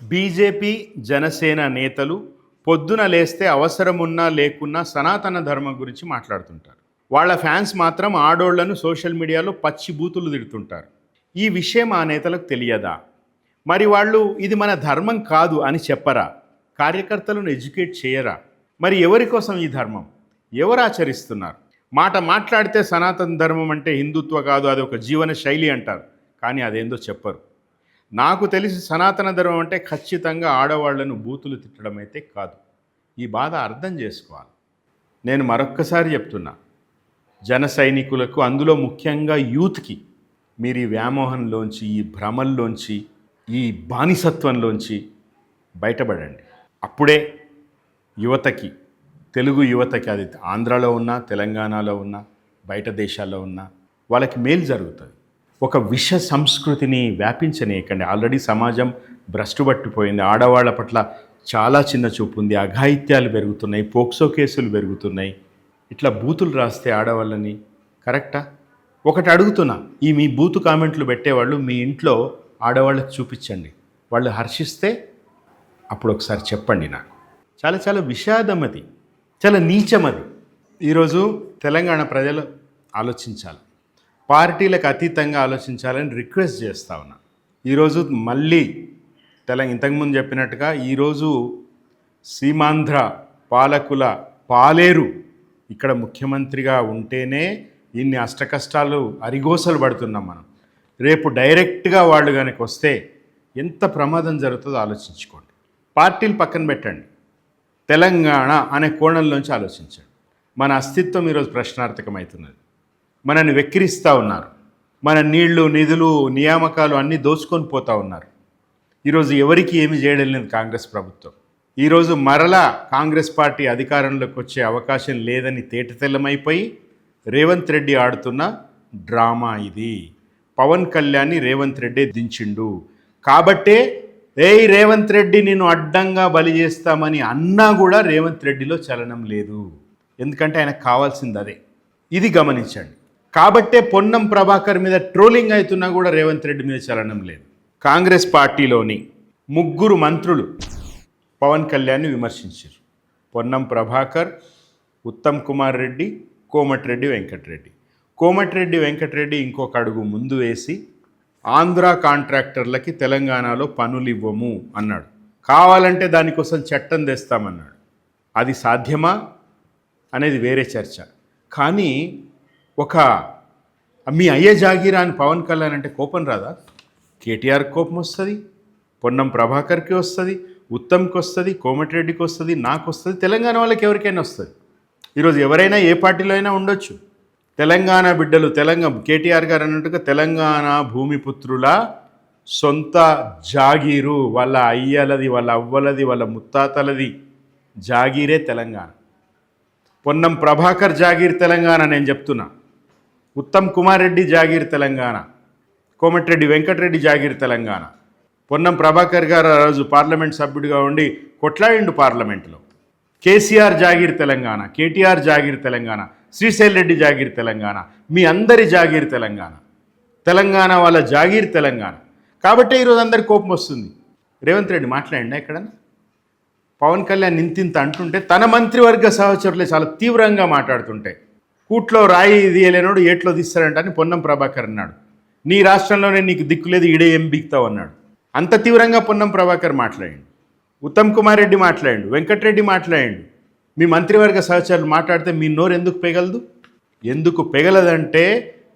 బీజేపీ జనసేన నేతలు పొద్దున లేస్తే అవసరమున్నా లేకున్నా సనాతన ధర్మం గురించి మాట్లాడుతుంటారు. వాళ్ళ ఫ్యాన్స్ మాత్రం ఆడోళ్లను సోషల్ మీడియాలో పచ్చి బూతులు తిడుతుంటారు. ఈ విషయం ఆ నేతలకు తెలియదా? మరి వాళ్ళు ఇది మన ధర్మం కాదు అని చెప్పరా? కార్యకర్తలను ఎడ్యుకేట్ చేయరా? మరి ఎవరి కోసం ఈ ధర్మం? ఎవరు ఆచరిస్తున్నారు? మాట్లాడితే సనాతన ధర్మం అంటే హిందుత్వ కాదు, అది ఒక జీవన శైలి అంటారు, కానీ అదేందో చెప్పరు. నాకు తెలిసి సనాతన ధర్మం అంటే ఖచ్చితంగా ఆడవాళ్లను బూతులు తిట్టడం అయితే కాదు. ఈ బాధ అర్థం చేసుకోవాలి. నేను మరొక్కసారి చెప్తున్నా, జన సైనికులకు, అందులో ముఖ్యంగా యూత్కి, మీరు ఈ వ్యామోహంలోంచి, ఈ భ్రమల్లోంచి, ఈ బానిసత్వంలోంచి బయటపడండి. అప్పుడే యువతకి, తెలుగు యువతకి, అది ఆంధ్రాలో ఉన్నా, తెలంగాణలో ఉన్నా, బయట దేశాల్లో ఉన్నా, వాళ్ళకి మేలు జరుగుతుంది. ఒక విష సంస్కృతిని వ్యాపించనీయకండి. ఆల్రెడీ సమాజం భ్రష్టుపట్టిపోయింది. ఆడవాళ్ల పట్ల చాలా చిన్న చూపు ఉంది. అఘాయిత్యాలు పెరుగుతున్నాయి, పోక్సో కేసులు పెరుగుతున్నాయి. ఇట్లా బూతులు రాస్తే ఆడవాళ్ళని కరెక్టా? ఒకటి అడుగుతున్నా, ఈ మీ బూతు కామెంట్లు పెట్టేవాళ్ళు మీ ఇంట్లో ఆడవాళ్ళకి చూపించండి. వాళ్ళు హర్షిస్తే అప్పుడు ఒకసారి చెప్పండి నాకు. చాలా చాలా విషాదం అది, చాలా నీచం అది. ఈరోజు తెలంగాణ ప్రజలు ఆలోచించాలి, పార్టీలకు అతీతంగా ఆలోచించాలని రిక్వెస్ట్ చేస్తా ఉన్నా. ఈరోజు మళ్ళీ ఇంతకుముందు చెప్పినట్టుగా ఈరోజు సీమాంధ్ర పాలకుల పాలేరు ఇక్కడ ముఖ్యమంత్రిగా ఉంటేనే ఇన్ని అష్టకష్టాలు అరిగోసలు పడుతున్నాం మనం. రేపు డైరెక్ట్గా వాళ్ళు కనుక వస్తే ఎంత ప్రమాదం జరుగుతుందో ఆలోచించుకోండి. పార్టీలు పక్కన పెట్టండి, తెలంగాణ అనే కోణంలోంచి ఆలోచించండి. మన అస్తిత్వం ఈరోజు ప్రశ్నార్థకమవుతున్నది. మనల్ని వెక్కిరిస్తూ ఉన్నారు. మన నీళ్లు, నిధులు, నియామకాలు అన్నీ దోచుకొని పోతూ ఉన్నారు. ఈరోజు ఎవరికి ఏమి చేయడం లేదు కాంగ్రెస్ ప్రభుత్వం. ఈరోజు మరలా కాంగ్రెస్ పార్టీ అధికారంలోకి వచ్చే అవకాశం లేదని తేటతెల్లమైపోయి రేవంత్ రెడ్డి ఆడుతున్న డ్రామా ఇది. పవన్ కళ్యాణ్ని రేవంత్ రెడ్డి దించిండు కాబట్టే, రేవంత్ రెడ్డి నిన్ను అడ్డంగా బలి చేస్తామని అన్నా కూడా రేవంత్ రెడ్డిలో చలనం లేదు. ఎందుకంటే ఆయనకు కావాల్సింది అదే. ఇది గమనించండి. కాబట్టే పొన్నం ప్రభాకర్ మీద ట్రోలింగ్ అవుతున్నా కూడా రేవంత్ రెడ్డి మీద చలనం లేదు. కాంగ్రెస్ పార్టీలోని 3 మంత్రులు పవన్ కళ్యాణ్ని విమర్శించారు. పొన్నం ప్రభాకర్, ఉత్తమ్ కుమార్ రెడ్డి, కోమటిరెడ్డి వెంకటరెడ్డి. కోమటిరెడ్డి వెంకటరెడ్డి ఇంకొక అడుగు ముందు వేసి ఆంధ్ర కాంట్రాక్టర్లకి తెలంగాణలో పనులు ఇవ్వము అన్నాడు. కావాలంటే దానికోసం చట్టం తెస్తామన్నాడు. అది సాధ్యమా అనేది వేరే చర్చ. కానీ మీ అయ్యే జాగీరా అని పవన్ కళ్యాణ్ అంటే కోపం రాదా? కేటీఆర్ కోపం వస్తుంది, పొన్నం ప్రభాకర్కి వస్తుంది, ఉత్తమ్కి వస్తుంది, కోమటిరెడ్డికి వస్తుంది, నాకు వస్తుంది, తెలంగాణ వాళ్ళకి ఎవరికైనా వస్తుంది. ఈరోజు ఎవరైనా ఏ పార్టీలో అయినా ఉండొచ్చు. తెలంగాణ బిడ్డలు, కేటీఆర్ గారు అన్నట్టుగా తెలంగాణ భూమిపుత్రుల సొంత జాగీరు, వాళ్ళ అయ్యలది, వాళ్ళ అవ్వలది, వాళ్ళ ముత్తాతలది జాగీరే తెలంగాణ. పొన్నం ప్రభాకర్ జాగీర్ తెలంగాణ నేను చెప్తున్నా. ఉత్తమ్ కుమార్ రెడ్డి జాగీర్ తెలంగాణ, కోమటిరెడ్డి వెంకటరెడ్డి జాగీర్ తెలంగాణ. పొన్నం ప్రభాకర్ గారు ఆ రోజు పార్లమెంట్ సభ్యుడిగా ఉండి కొట్లాడిండు పార్లమెంట్లో. కేసీఆర్ జాగీర్ తెలంగాణ, కేటీఆర్ జాగీర్ తెలంగాణ, శ్రీశైల్ రెడ్డి జాగీర్ తెలంగాణ, మీ అందరి జాగీర్ తెలంగాణ. తెలంగాణ వాళ్ళ జాగీర్ తెలంగాణ. కాబట్టే ఈరోజు అందరికి కోపం వస్తుంది. రేవంత్ రెడ్డి మాట్లాడండి ఎక్కడన్నా. పవన్ కళ్యాణ్ ఇంతింత అంటుంటే తన మంత్రివర్గ సహచరులే చాలా తీవ్రంగా మాట్లాడుతుంటే, కూట్లో రాయి తీయలేనోడు ఏట్లో తీస్తారంట అని పొన్నం ప్రభాకర్ అన్నాడు. నీ రాష్ట్రంలోనే నీకు దిక్కులేదు, ఈడే ఏం బిక్తావు అన్నాడు. అంత తీవ్రంగా పొన్నం ప్రభాకర్ మాట్లాడిండు. ఉత్తమ్ కుమార్ రెడ్డి మాట్లాడిండు, వెంకటరెడ్డి మాట్లాడిండు. మీ మంత్రివర్గ సహచరులు మాట్లాడితే మీ నోరు ఎందుకు పెగలదు? ఎందుకు పెగలదంటే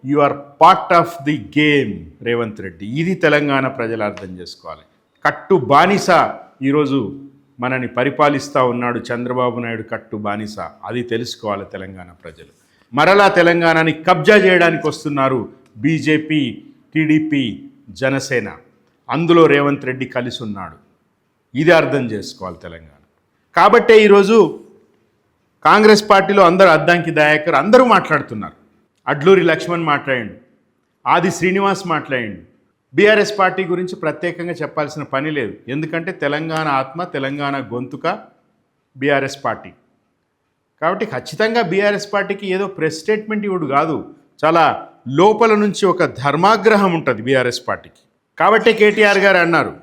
you are part of the game Revanth Reddy. ఇది తెలంగాణ ప్రజలు అర్థం చేసుకోవాలి. కట్టు బానిస ఈరోజు మనని పరిపాలిస్తూ ఉన్నాడు చంద్రబాబు నాయుడు, కట్టు బానిస. అది తెలుసుకోవాలి తెలంగాణ ప్రజలు. మరలా తెలంగాణని కబ్జా చేయడానికి వస్తున్నారు బీజేపీ, టీడీపీ, జనసేన. అందులో రేవంత్ రెడ్డి కలిసి ఉన్నాడు. ఇది అర్థం చేసుకోవాలి తెలంగాణ. కాబట్టే ఈరోజు కాంగ్రెస్ పార్టీలో అందరూ అద్దంకి దయాకర్ అందరూ మాట్లాడుతున్నారు. అడ్లూరి లక్ష్మణ్ మాట్లాడిండు, ఆది శ్రీనివాస్ మాట్లాడిండు. బీఆర్ఎస్ పార్టీ గురించి ప్రత్యేకంగా చెప్పాల్సిన పని లేదు. ఎందుకంటే తెలంగాణ ఆత్మ, తెలంగాణ గొంతుక బీఆర్ఎస్ పార్టీ. కాబట్టి ఖచ్చితంగా బీఆర్ఎస్ పార్టీకి ఏదో ప్రెస్ స్టేట్మెంట్ ఇవ్వడు కాదు, చాలా లోపల నుంచి ఒక ధర్మాగ్రహం ఉంటుంది బీఆర్ఎస్ పార్టీకి. కాబట్టే కేటీఆర్ గారు అన్నారు,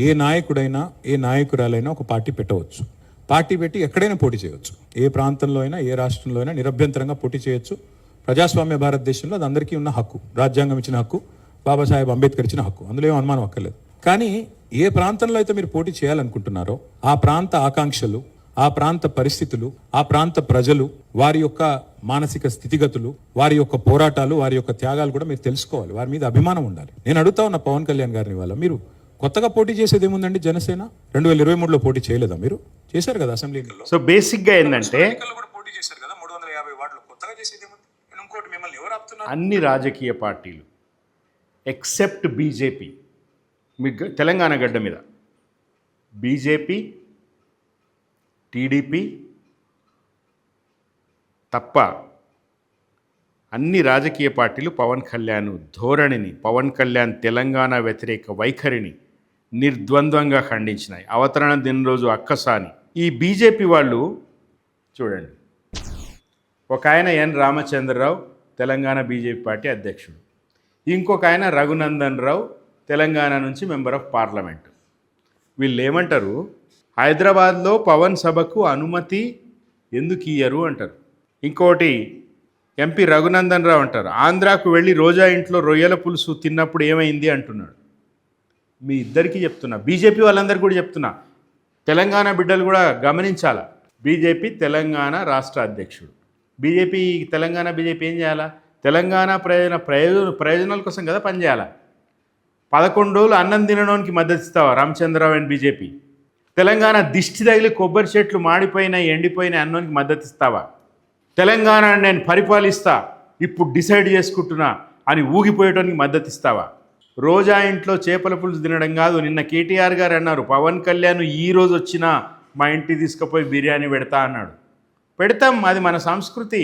ఏ నాయకుడైనా ఏ నాయకురాలైనా ఒక పార్టీ పెట్టవచ్చు. పార్టీ పెట్టి ఎక్కడైనా పోటీ చేయవచ్చు. ఏ ప్రాంతంలో అయినా ఏ రాష్ట్రంలో అయినా నిరభ్యంతరంగా పోటీ చేయొచ్చు. ప్రజాస్వామ్య భారతదేశంలో అది అందరికీ ఉన్న హక్కు, రాజ్యాంగం ఇచ్చిన హక్కు, బాబాసాహెబ్ అంబేద్కర్ ఇచ్చిన హక్కు. అందులో ఏం అనుమానం అక్కర్లేదు. కానీ ఏ ప్రాంతంలో అయితే మీరు పోటీ చేయాలనుకుంటున్నారో ఆ ప్రాంత ఆకాంక్షలు, ఆ ప్రాంత పరిస్థితులు, ఆ ప్రాంత ప్రజలు, వారి యొక్క మానసిక స్థితిగతులు, వారి యొక్క పోరాటాలు, వారి యొక్క త్యాగాలు కూడా మీరు తెలుసుకోవాలి. వారి మీద అభిమానం ఉండాలి. నేను అడుగుతా ఉన్న పవన్ కళ్యాణ్ గారిని వల్ల, మీరు కొత్తగా పోటీ చేసేది ఏముందండి? జనసేన 2023లో పోటీ చేయలేదా? మీరు చేశారు కదా అసెంబ్లీ ఎన్నికల్లో. సో బేసిక్గా ఏంటంటే పోటీ చేశారు కదా 350 వార్డులు. కొత్తగా చేసేది ఏముంది? ఇంకోటి మిమ్మల్ని ఎవరు ఆపుతున్నారు? అన్ని రాజకీయ పార్టీలు ఎక్సెప్ట్ బీజేపీ, మీ తెలంగాణ గడ్డ మీద బీజేపీ, టీడీపీ తప్ప అన్ని రాజకీయ పార్టీలు పవన్ కళ్యాణ్ ధోరణిని, పవన్ కళ్యాణ్ తెలంగాణ వ్యతిరేక వైఖరిని నిర్ద్వంద్వంగా ఖండించినాయి. అవతరణ దిన రోజు అక్కసాని. ఈ బీజేపీ వాళ్ళు చూడండి, ఒక ఆయన ఎన్ రామచంద్రరావు తెలంగాణ బీజేపీ పార్టీ అధ్యక్షుడు, ఇంకొక ఆయన రఘునందన్ రావు తెలంగాణ నుంచి మెంబర్ ఆఫ్ పార్లమెంట్. వీళ్ళు ఏమంటారు, హైదరాబాద్లో పవన్ సభకు అనుమతి ఎందుకు ఇయ్యరు అంటారు. ఇంకోటి ఎంపీ రఘునందన్ రావు అంటారు, ఆంధ్రాకు వెళ్ళి రోజా ఇంట్లో రొయ్యల పులుసు తిన్నప్పుడు ఏమైంది అంటున్నాడు. మీ ఇద్దరికీ చెప్తున్నా, బీజేపీ వాళ్ళందరికీ కూడా చెప్తున్నా, తెలంగాణ బిడ్డలు కూడా గమనించాలా. బీజేపీ తెలంగాణ రాష్ట్ర అధ్యక్షుడు, తెలంగాణ బీజేపీ ఏం చేయాలా? తెలంగాణ ప్రయోజనాల కోసం కదా పనిచేయాలా. 11 రోజులు అన్నం తినడానికి మద్దతు ఇస్తావా రామచంద్రరావు అండ్ బీజేపీ? తెలంగాణ దిష్టి తగిలి కొబ్బరి చెట్లు మాడిపోయిన ఎండిపోయిన అన్నానికి మద్దతు ఇస్తావా? తెలంగాణ నేను పరిపాలిస్తా, ఇప్పుడు డిసైడ్ చేసుకుంటున్నా అని ఊగిపోయటానికి మద్దతు ఇస్తావా? రోజా ఇంట్లో చేపల పులుసు తినడం కాదు. నిన్న కేటీఆర్ గారు అన్నారు, పవన్ కళ్యాణ్ ఈరోజు వచ్చినా మా ఇంటికి తీసుకుపోయి బిర్యానీ పెడతా అన్నాడు. పెడతాం, అది మన సంస్కృతి.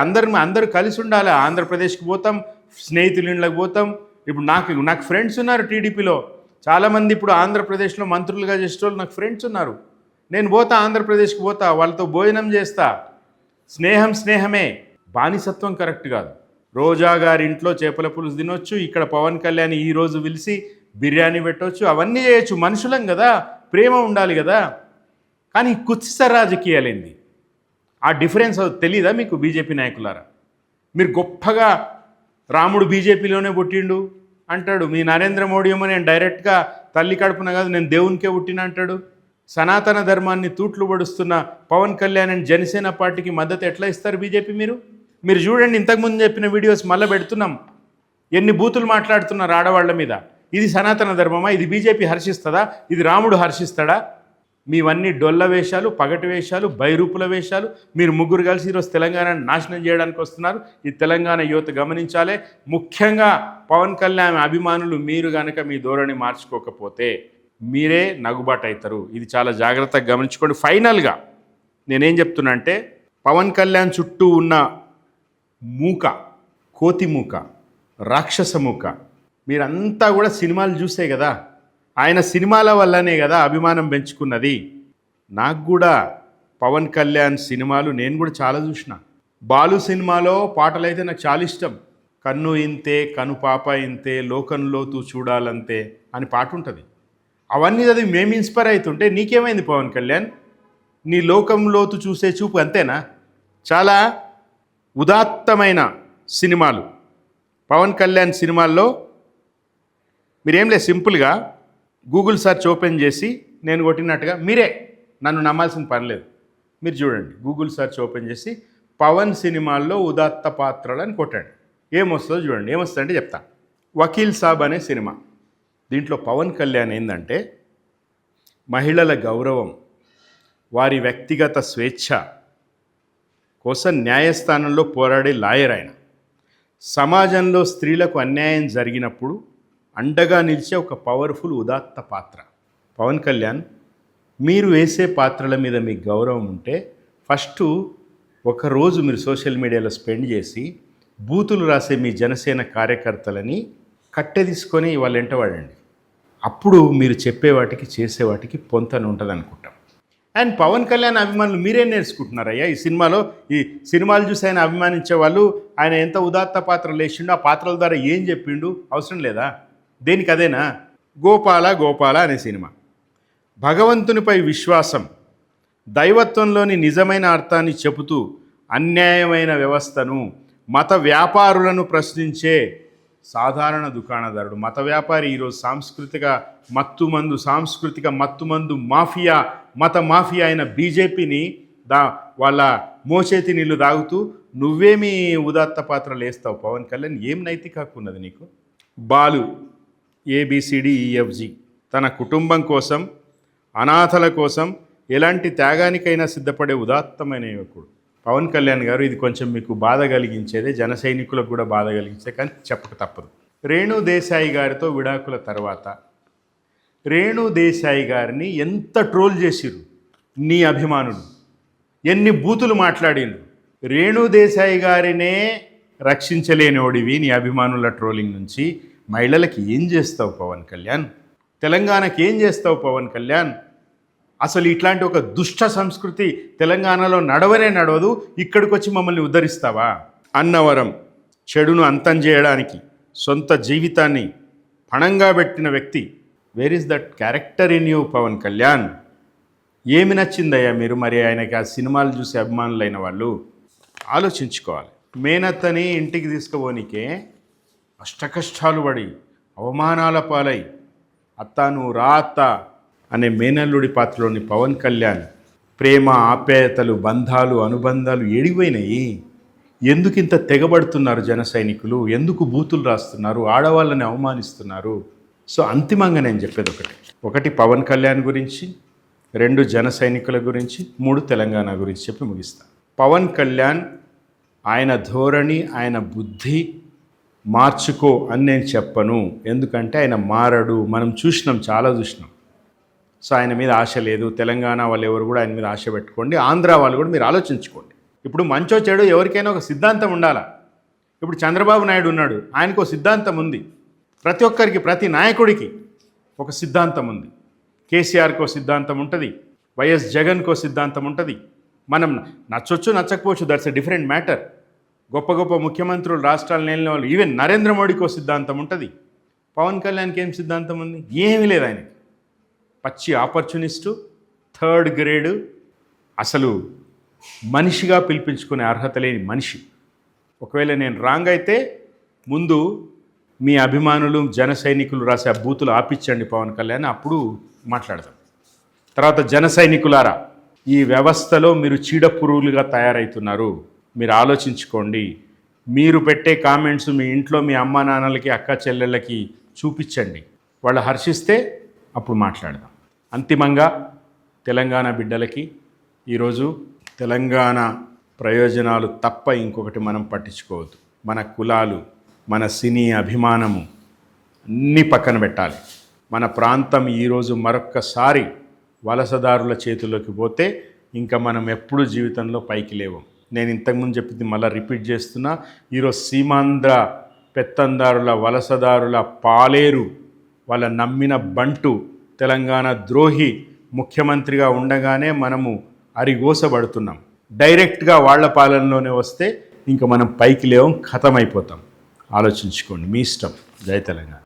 అందరూ కలిసి ఉండాలి. ఆంధ్రప్రదేశ్కి పోతాం, స్నేహితుల ఇళ్ళకి పోతాం. ఇప్పుడు నాకు ఫ్రెండ్స్ ఉన్నారు టీడీపీలో చాలామంది. ఇప్పుడు ఆంధ్రప్రదేశ్లో మంత్రులుగా చేసేటోళ్ళు నాకు ఫ్రెండ్స్ ఉన్నారు. నేను పోతా, ఆంధ్రప్రదేశ్కి పోతా, వాళ్ళతో భోజనం చేస్తా. స్నేహమే, బానిసత్వం కరెక్ట్ కాదు. రోజా గారి ఇంట్లో చేపల పులుసు తినొచ్చు, ఇక్కడ పవన్ కళ్యాణ్ ఈరోజు పిలిచి బిర్యానీ పెట్టవచ్చు, అవన్నీ చేయొచ్చు. మనుషులం కదా, ప్రేమ ఉండాలి కదా. కానీ కుత్సిత రాజకీయాలేంది? ఆ డిఫరెన్స్ తెలీదా మీకు బీజేపీ నాయకులారా? మీరు గొప్పగా రాముడు బీజేపీలోనే పుట్టిండు అంటాడు. మీ నరేంద్ర మోడీ ఏమో నేను డైరెక్ట్గా తల్లి కడుపున కాదు, నేను దేవునికే పుట్టిన అంటాడు. సనాతన ధర్మాన్ని తూట్లు పొడుస్తున్న పవన్ కళ్యాణ్ అండ్ జనసేన పార్టీకి మద్దతు ఎట్లా ఇస్తారు బీజేపీ? మీరు చూడండి, ఇంతకుముందు చెప్పిన వీడియోస్ మళ్ళీ పెడుతున్నాం. ఎన్ని బూతులు మాట్లాడుతున్నారు ఆడవాళ్ల మీద. ఇది సనాతన ధర్మమా? ఇది బీజేపీ హర్షిస్తుందా? ఇది రాముడు హర్షిస్తాడా? మీవన్నీ డొల్ల వేషాలు, పగటి వేషాలు, బైరూపుల వేషాలు. మీరు ముగ్గురు కలిసి ఈరోజు తెలంగాణను నాశనం చేయడానికి వస్తున్నారు. ఈ తెలంగాణ యువత గమనించాలి. ముఖ్యంగా పవన్ కళ్యాణ్ అభిమానులు మీరు కనుక మీ ధోరణి మార్చుకోకపోతే మీరే నగుబాటు అవుతారు. ఇది చాలా జాగ్రత్తగా గమనించుకోండి. ఫైనల్గా నేనేం చెప్తున్నా అంటే, పవన్ కళ్యాణ్ చుట్టూ ఉన్న మూక, కోతి మూక, రాక్షస మూక, మీరంతా కూడా సినిమాలు చూసే కదా, ఆయన సినిమాల వల్లనే కదా అభిమానం పెంచుకున్నది. నాకు కూడా పవన్ కళ్యాణ్ సినిమాలు నేను కూడా చాలా చూసిన. బాలు సినిమాలో పాటలు అయితే నాకు చాలా ఇష్టం. కన్ను ఇంతే, కను పాప ఇంతే, లోకంలో తూ చూడాలంతే అని పాట ఉంటుంది. అవన్నీ చదివి మేము ఇన్స్పైర్ అవుతుంటే నీకేమైంది పవన్ కళ్యాణ్? నీ లోకంలోతు చూసే చూపు అంతేనా? చాలా ఉదాత్తమైన సినిమాలు పవన్ కళ్యాణ్ సినిమాల్లో. మీరేం లేదు, సింపుల్గా గూగుల్ సెర్చ్ ఓపెన్ చేసి నేను కొట్టినట్టుగా మీరే నన్ను నమ్మాల్సిన పని లేదు. మీరు చూడండి, గూగుల్ సెర్చ్ ఓపెన్ చేసి పవన్ సినిమాల్లో ఉదాత్త పాత్రలు అని కొట్టండి. ఏమొస్తుందో చూడండి. ఏమొస్తుందంటే చెప్తా. వకీల్ సాబ్ అనే సినిమా. దీంట్లో పవన్ కళ్యాణ్ ఏంటంటే మహిళల గౌరవం, వారి వ్యక్తిగత స్వేచ్ఛ కోసం న్యాయస్థానంలో పోరాడే లాయర్ ఆయన. సమాజంలో స్త్రీలకు అన్యాయం జరిగినప్పుడు అండగా నిలిచే ఒక పవర్ఫుల్ ఉదాత్త పాత్ర. పవన్ కళ్యాణ్, మీరు వేసే పాత్రల మీద మీకు గౌరవం ఉంటే ఫస్ట్ ఒకరోజు మీరు సోషల్ మీడియాలో స్పెండ్ చేసి బూతులు రాసే మీ జనసేన కార్యకర్తలని కట్టె తీసుకొని వాళ్ళు వెంటవాడండి. అప్పుడు మీరు చెప్పేవాటికి చేసేవాటికి పొంతన ఉంటుంది అనుకుంటాం. అండ్ పవన్ కళ్యాణ్ అభిమానులు మీరేం నేర్చుకుంటున్నారయ్యా ఈ సినిమాలో? ఈ సినిమాలు చూసి ఆయన అభిమానించే వాళ్ళు ఆయన ఎంత ఉదాత్త పాత్రలు వేసిండు, ఆ పాత్రల ద్వారా ఏం చెప్పిండు అవసరం లేదా? దేనికి అదేనా? గోపాల గోపాల అనే సినిమా భగవంతునిపై విశ్వాసం, దైవత్వంలోని నిజమైన అర్థాన్ని చెబుతూ అన్యాయమైన వ్యవస్థను, మత వ్యాపారులను ప్రశ్నించే సాధారణ దుకాణదారుడు. మత వ్యాపారి ఈరోజు సాంస్కృతిక మత్తుమందు మాఫియా, మత మాఫియా అయిన బీజేపీని వాళ్ళ మోచేతి నీళ్లు తాగుతూ నువ్వేమి ఉదాత్త పాత్రలు వేస్తావు పవన్ కళ్యాణ్? ఏం నైతిక హక్కు ఉన్నది నీకు? బాలు ABCDEFG తన కుటుంబం కోసం, అనాథల కోసం ఎలాంటి త్యాగానికైనా సిద్ధపడే ఉదాత్తమైన యువకుడు పవన్ కళ్యాణ్ గారు. ఇది కొంచెం మీకు బాధ కలిగించేదే, జన సైనికులకు కూడా బాధ కలిగించే, కానీ చెప్పక తప్పదు. రేణు దేశాయి గారితో విడాకుల తర్వాత రేణు దేశాయి గారిని ఎంత ట్రోల్ చేసిరు నీ అభిమానులు, ఎన్ని బూతులు మాట్లాడిండ్రు. రేణు దేశాయి గారినే రక్షించలేనివాడివి నీ అభిమానుల ట్రోలింగ్ నుంచి. మహిళలకి ఏం చేస్తావు పవన్ కళ్యాణ్? తెలంగాణకి ఏం చేస్తావు పవన్ కళ్యాణ్? అసలు ఇట్లాంటి ఒక దుష్ట సంస్కృతి తెలంగాణలో నడవదు. ఇక్కడికి వచ్చి మమ్మల్ని ఉద్ధరిస్తావా? అన్నవరం చెడును అంతం చేయడానికి సొంత జీవితాన్ని పణంగా పెట్టిన వ్యక్తి. Where is that character in you Pawan Kalyan? ఏమి నచ్చిందయ్యా మీరు మరి ఆయనకి ఆ సినిమాలు చూసి అభిమానులైన వాళ్ళు? ఆలోచించుకోవాలి. మేనత్తని ఇంటికి తీసుకుపోనికే అష్టకష్టాలు పడి అవమానాల పాలై అత్తాను రా అత్త అనే మేనల్లుడి పాత్రలోని పవన్ కళ్యాణ్ ప్రేమ, ఆప్యాయతలు, బంధాలు, అనుబంధాలు ఏడిపోయినాయి. ఎందుకు ఇంత తెగబడుతున్నారు జన సైనికులు? ఎందుకు బూతులు రాస్తున్నారు? ఆడవాళ్ళని అవమానిస్తున్నారు? సో అంతిమంగా నేను చెప్పేది ఒకటి పవన్ కళ్యాణ్ గురించి, 2 జన సైనికుల గురించి, 3 తెలంగాణ గురించి చెప్పి ముగిస్తాను. పవన్ కళ్యాణ్ ఆయన ధోరణి, ఆయన బుద్ధి మార్చుకో అని నేను చెప్పను. ఎందుకంటే ఆయన మారడు. మనం చూసినాం, చాలా చూసినాం. సో ఆయన మీద ఆశ లేదు. తెలంగాణ వాళ్ళు ఎవరు కూడా ఆయన మీద ఆశ పెట్టుకోండి. ఆంధ్ర వాళ్ళు కూడా మీరు ఆలోచించుకోండి. ఇప్పుడు మంచో చెడు ఎవరికైనా ఒక సిద్ధాంతం ఉండాలా. ఇప్పుడు చంద్రబాబు నాయుడు ఉన్నాడు, ఆయనకు ఒక సిద్ధాంతం ఉంది. ప్రతి ఒక్కరికి, ప్రతి నాయకుడికి ఒక సిద్ధాంతం ఉంది. కేసీఆర్కి ఒక సిద్ధాంతం ఉంటుంది, వైఎస్ జగన్కో సిద్ధాంతం ఉంటుంది. మనం నచ్చొచ్చు నచ్చకపోవచ్చు, దట్స్ ఎ డిఫరెంట్ మ్యాటర్. గొప్ప గొప్ప ముఖ్యమంత్రులు, రాష్ట్రాలు నేలిన వాళ్ళు, ఈవెన్ నరేంద్ర మోడీకో సిద్ధాంతం ఉంటుంది. పవన్ కళ్యాణ్కి ఏం సిద్ధాంతం ఉంది? ఏమీ లేదు. ఆయనకి పచ్చి ఆపర్చునిస్టు, 3rd గ్రేడు, అసలు మనిషిగా పిలిపించుకునే అర్హత లేని మనిషి. ఒకవేళ నేను రాంగ్ అయితే ముందు మీ అభిమానులు, జన సైనికులు రాసే ఆ బూతులు ఆపించండి పవన్ కళ్యాణ్, అప్పుడు మాట్లాడదాం. తర్వాత జన సైనికులారా, ఈ వ్యవస్థలో మీరు చీడపురుగులుగా తయారవుతున్నారు. మీరు ఆలోచించుకోండి. మీరు పెట్టే కామెంట్స్ మీ ఇంట్లో మీ అమ్మా నాన్నలకి, అక్క చెల్లెళ్ళకి చూపించండి. వాళ్ళు హర్షిస్తే అప్పుడు మాట్లాడదాం. అంతిమంగా తెలంగాణ బిడ్డలకి ఈరోజు తెలంగాణ ప్రయోజనాలు తప్ప ఇంకొకటి మనం పట్టించుకోవద్దు. మన కులాలు, మన సినీ అభిమానము అన్నీ పక్కన పెట్టాలి. మన ప్రాంతం ఈరోజు మరొక్కసారి వలసదారుల చేతుల్లోకి పోతే ఇంకా మనం ఎప్పుడు జీవితంలో పైకి లేవం. నేను ఇంతకుముందు చెప్పింది మళ్ళీ రిపీట్ చేస్తున్నా. ఈరోజు సీమాంధ్ర పెత్తందారుల, వలసదారుల పాలేరు, వాళ్ళ నమ్మిన బంటు, తెలంగాణ ద్రోహి ముఖ్యమంత్రిగా ఉండగానే మనము అరిగోసబడుతున్నాం. డైరెక్ట్గా వాళ్ళ పాలనలోనే వస్తే ఇంకా మనం పైకి లేవం, ఖతమైపోతాం. ఆలోచించుకోండి. మీ ఇష్టం. జై తెలంగాణ.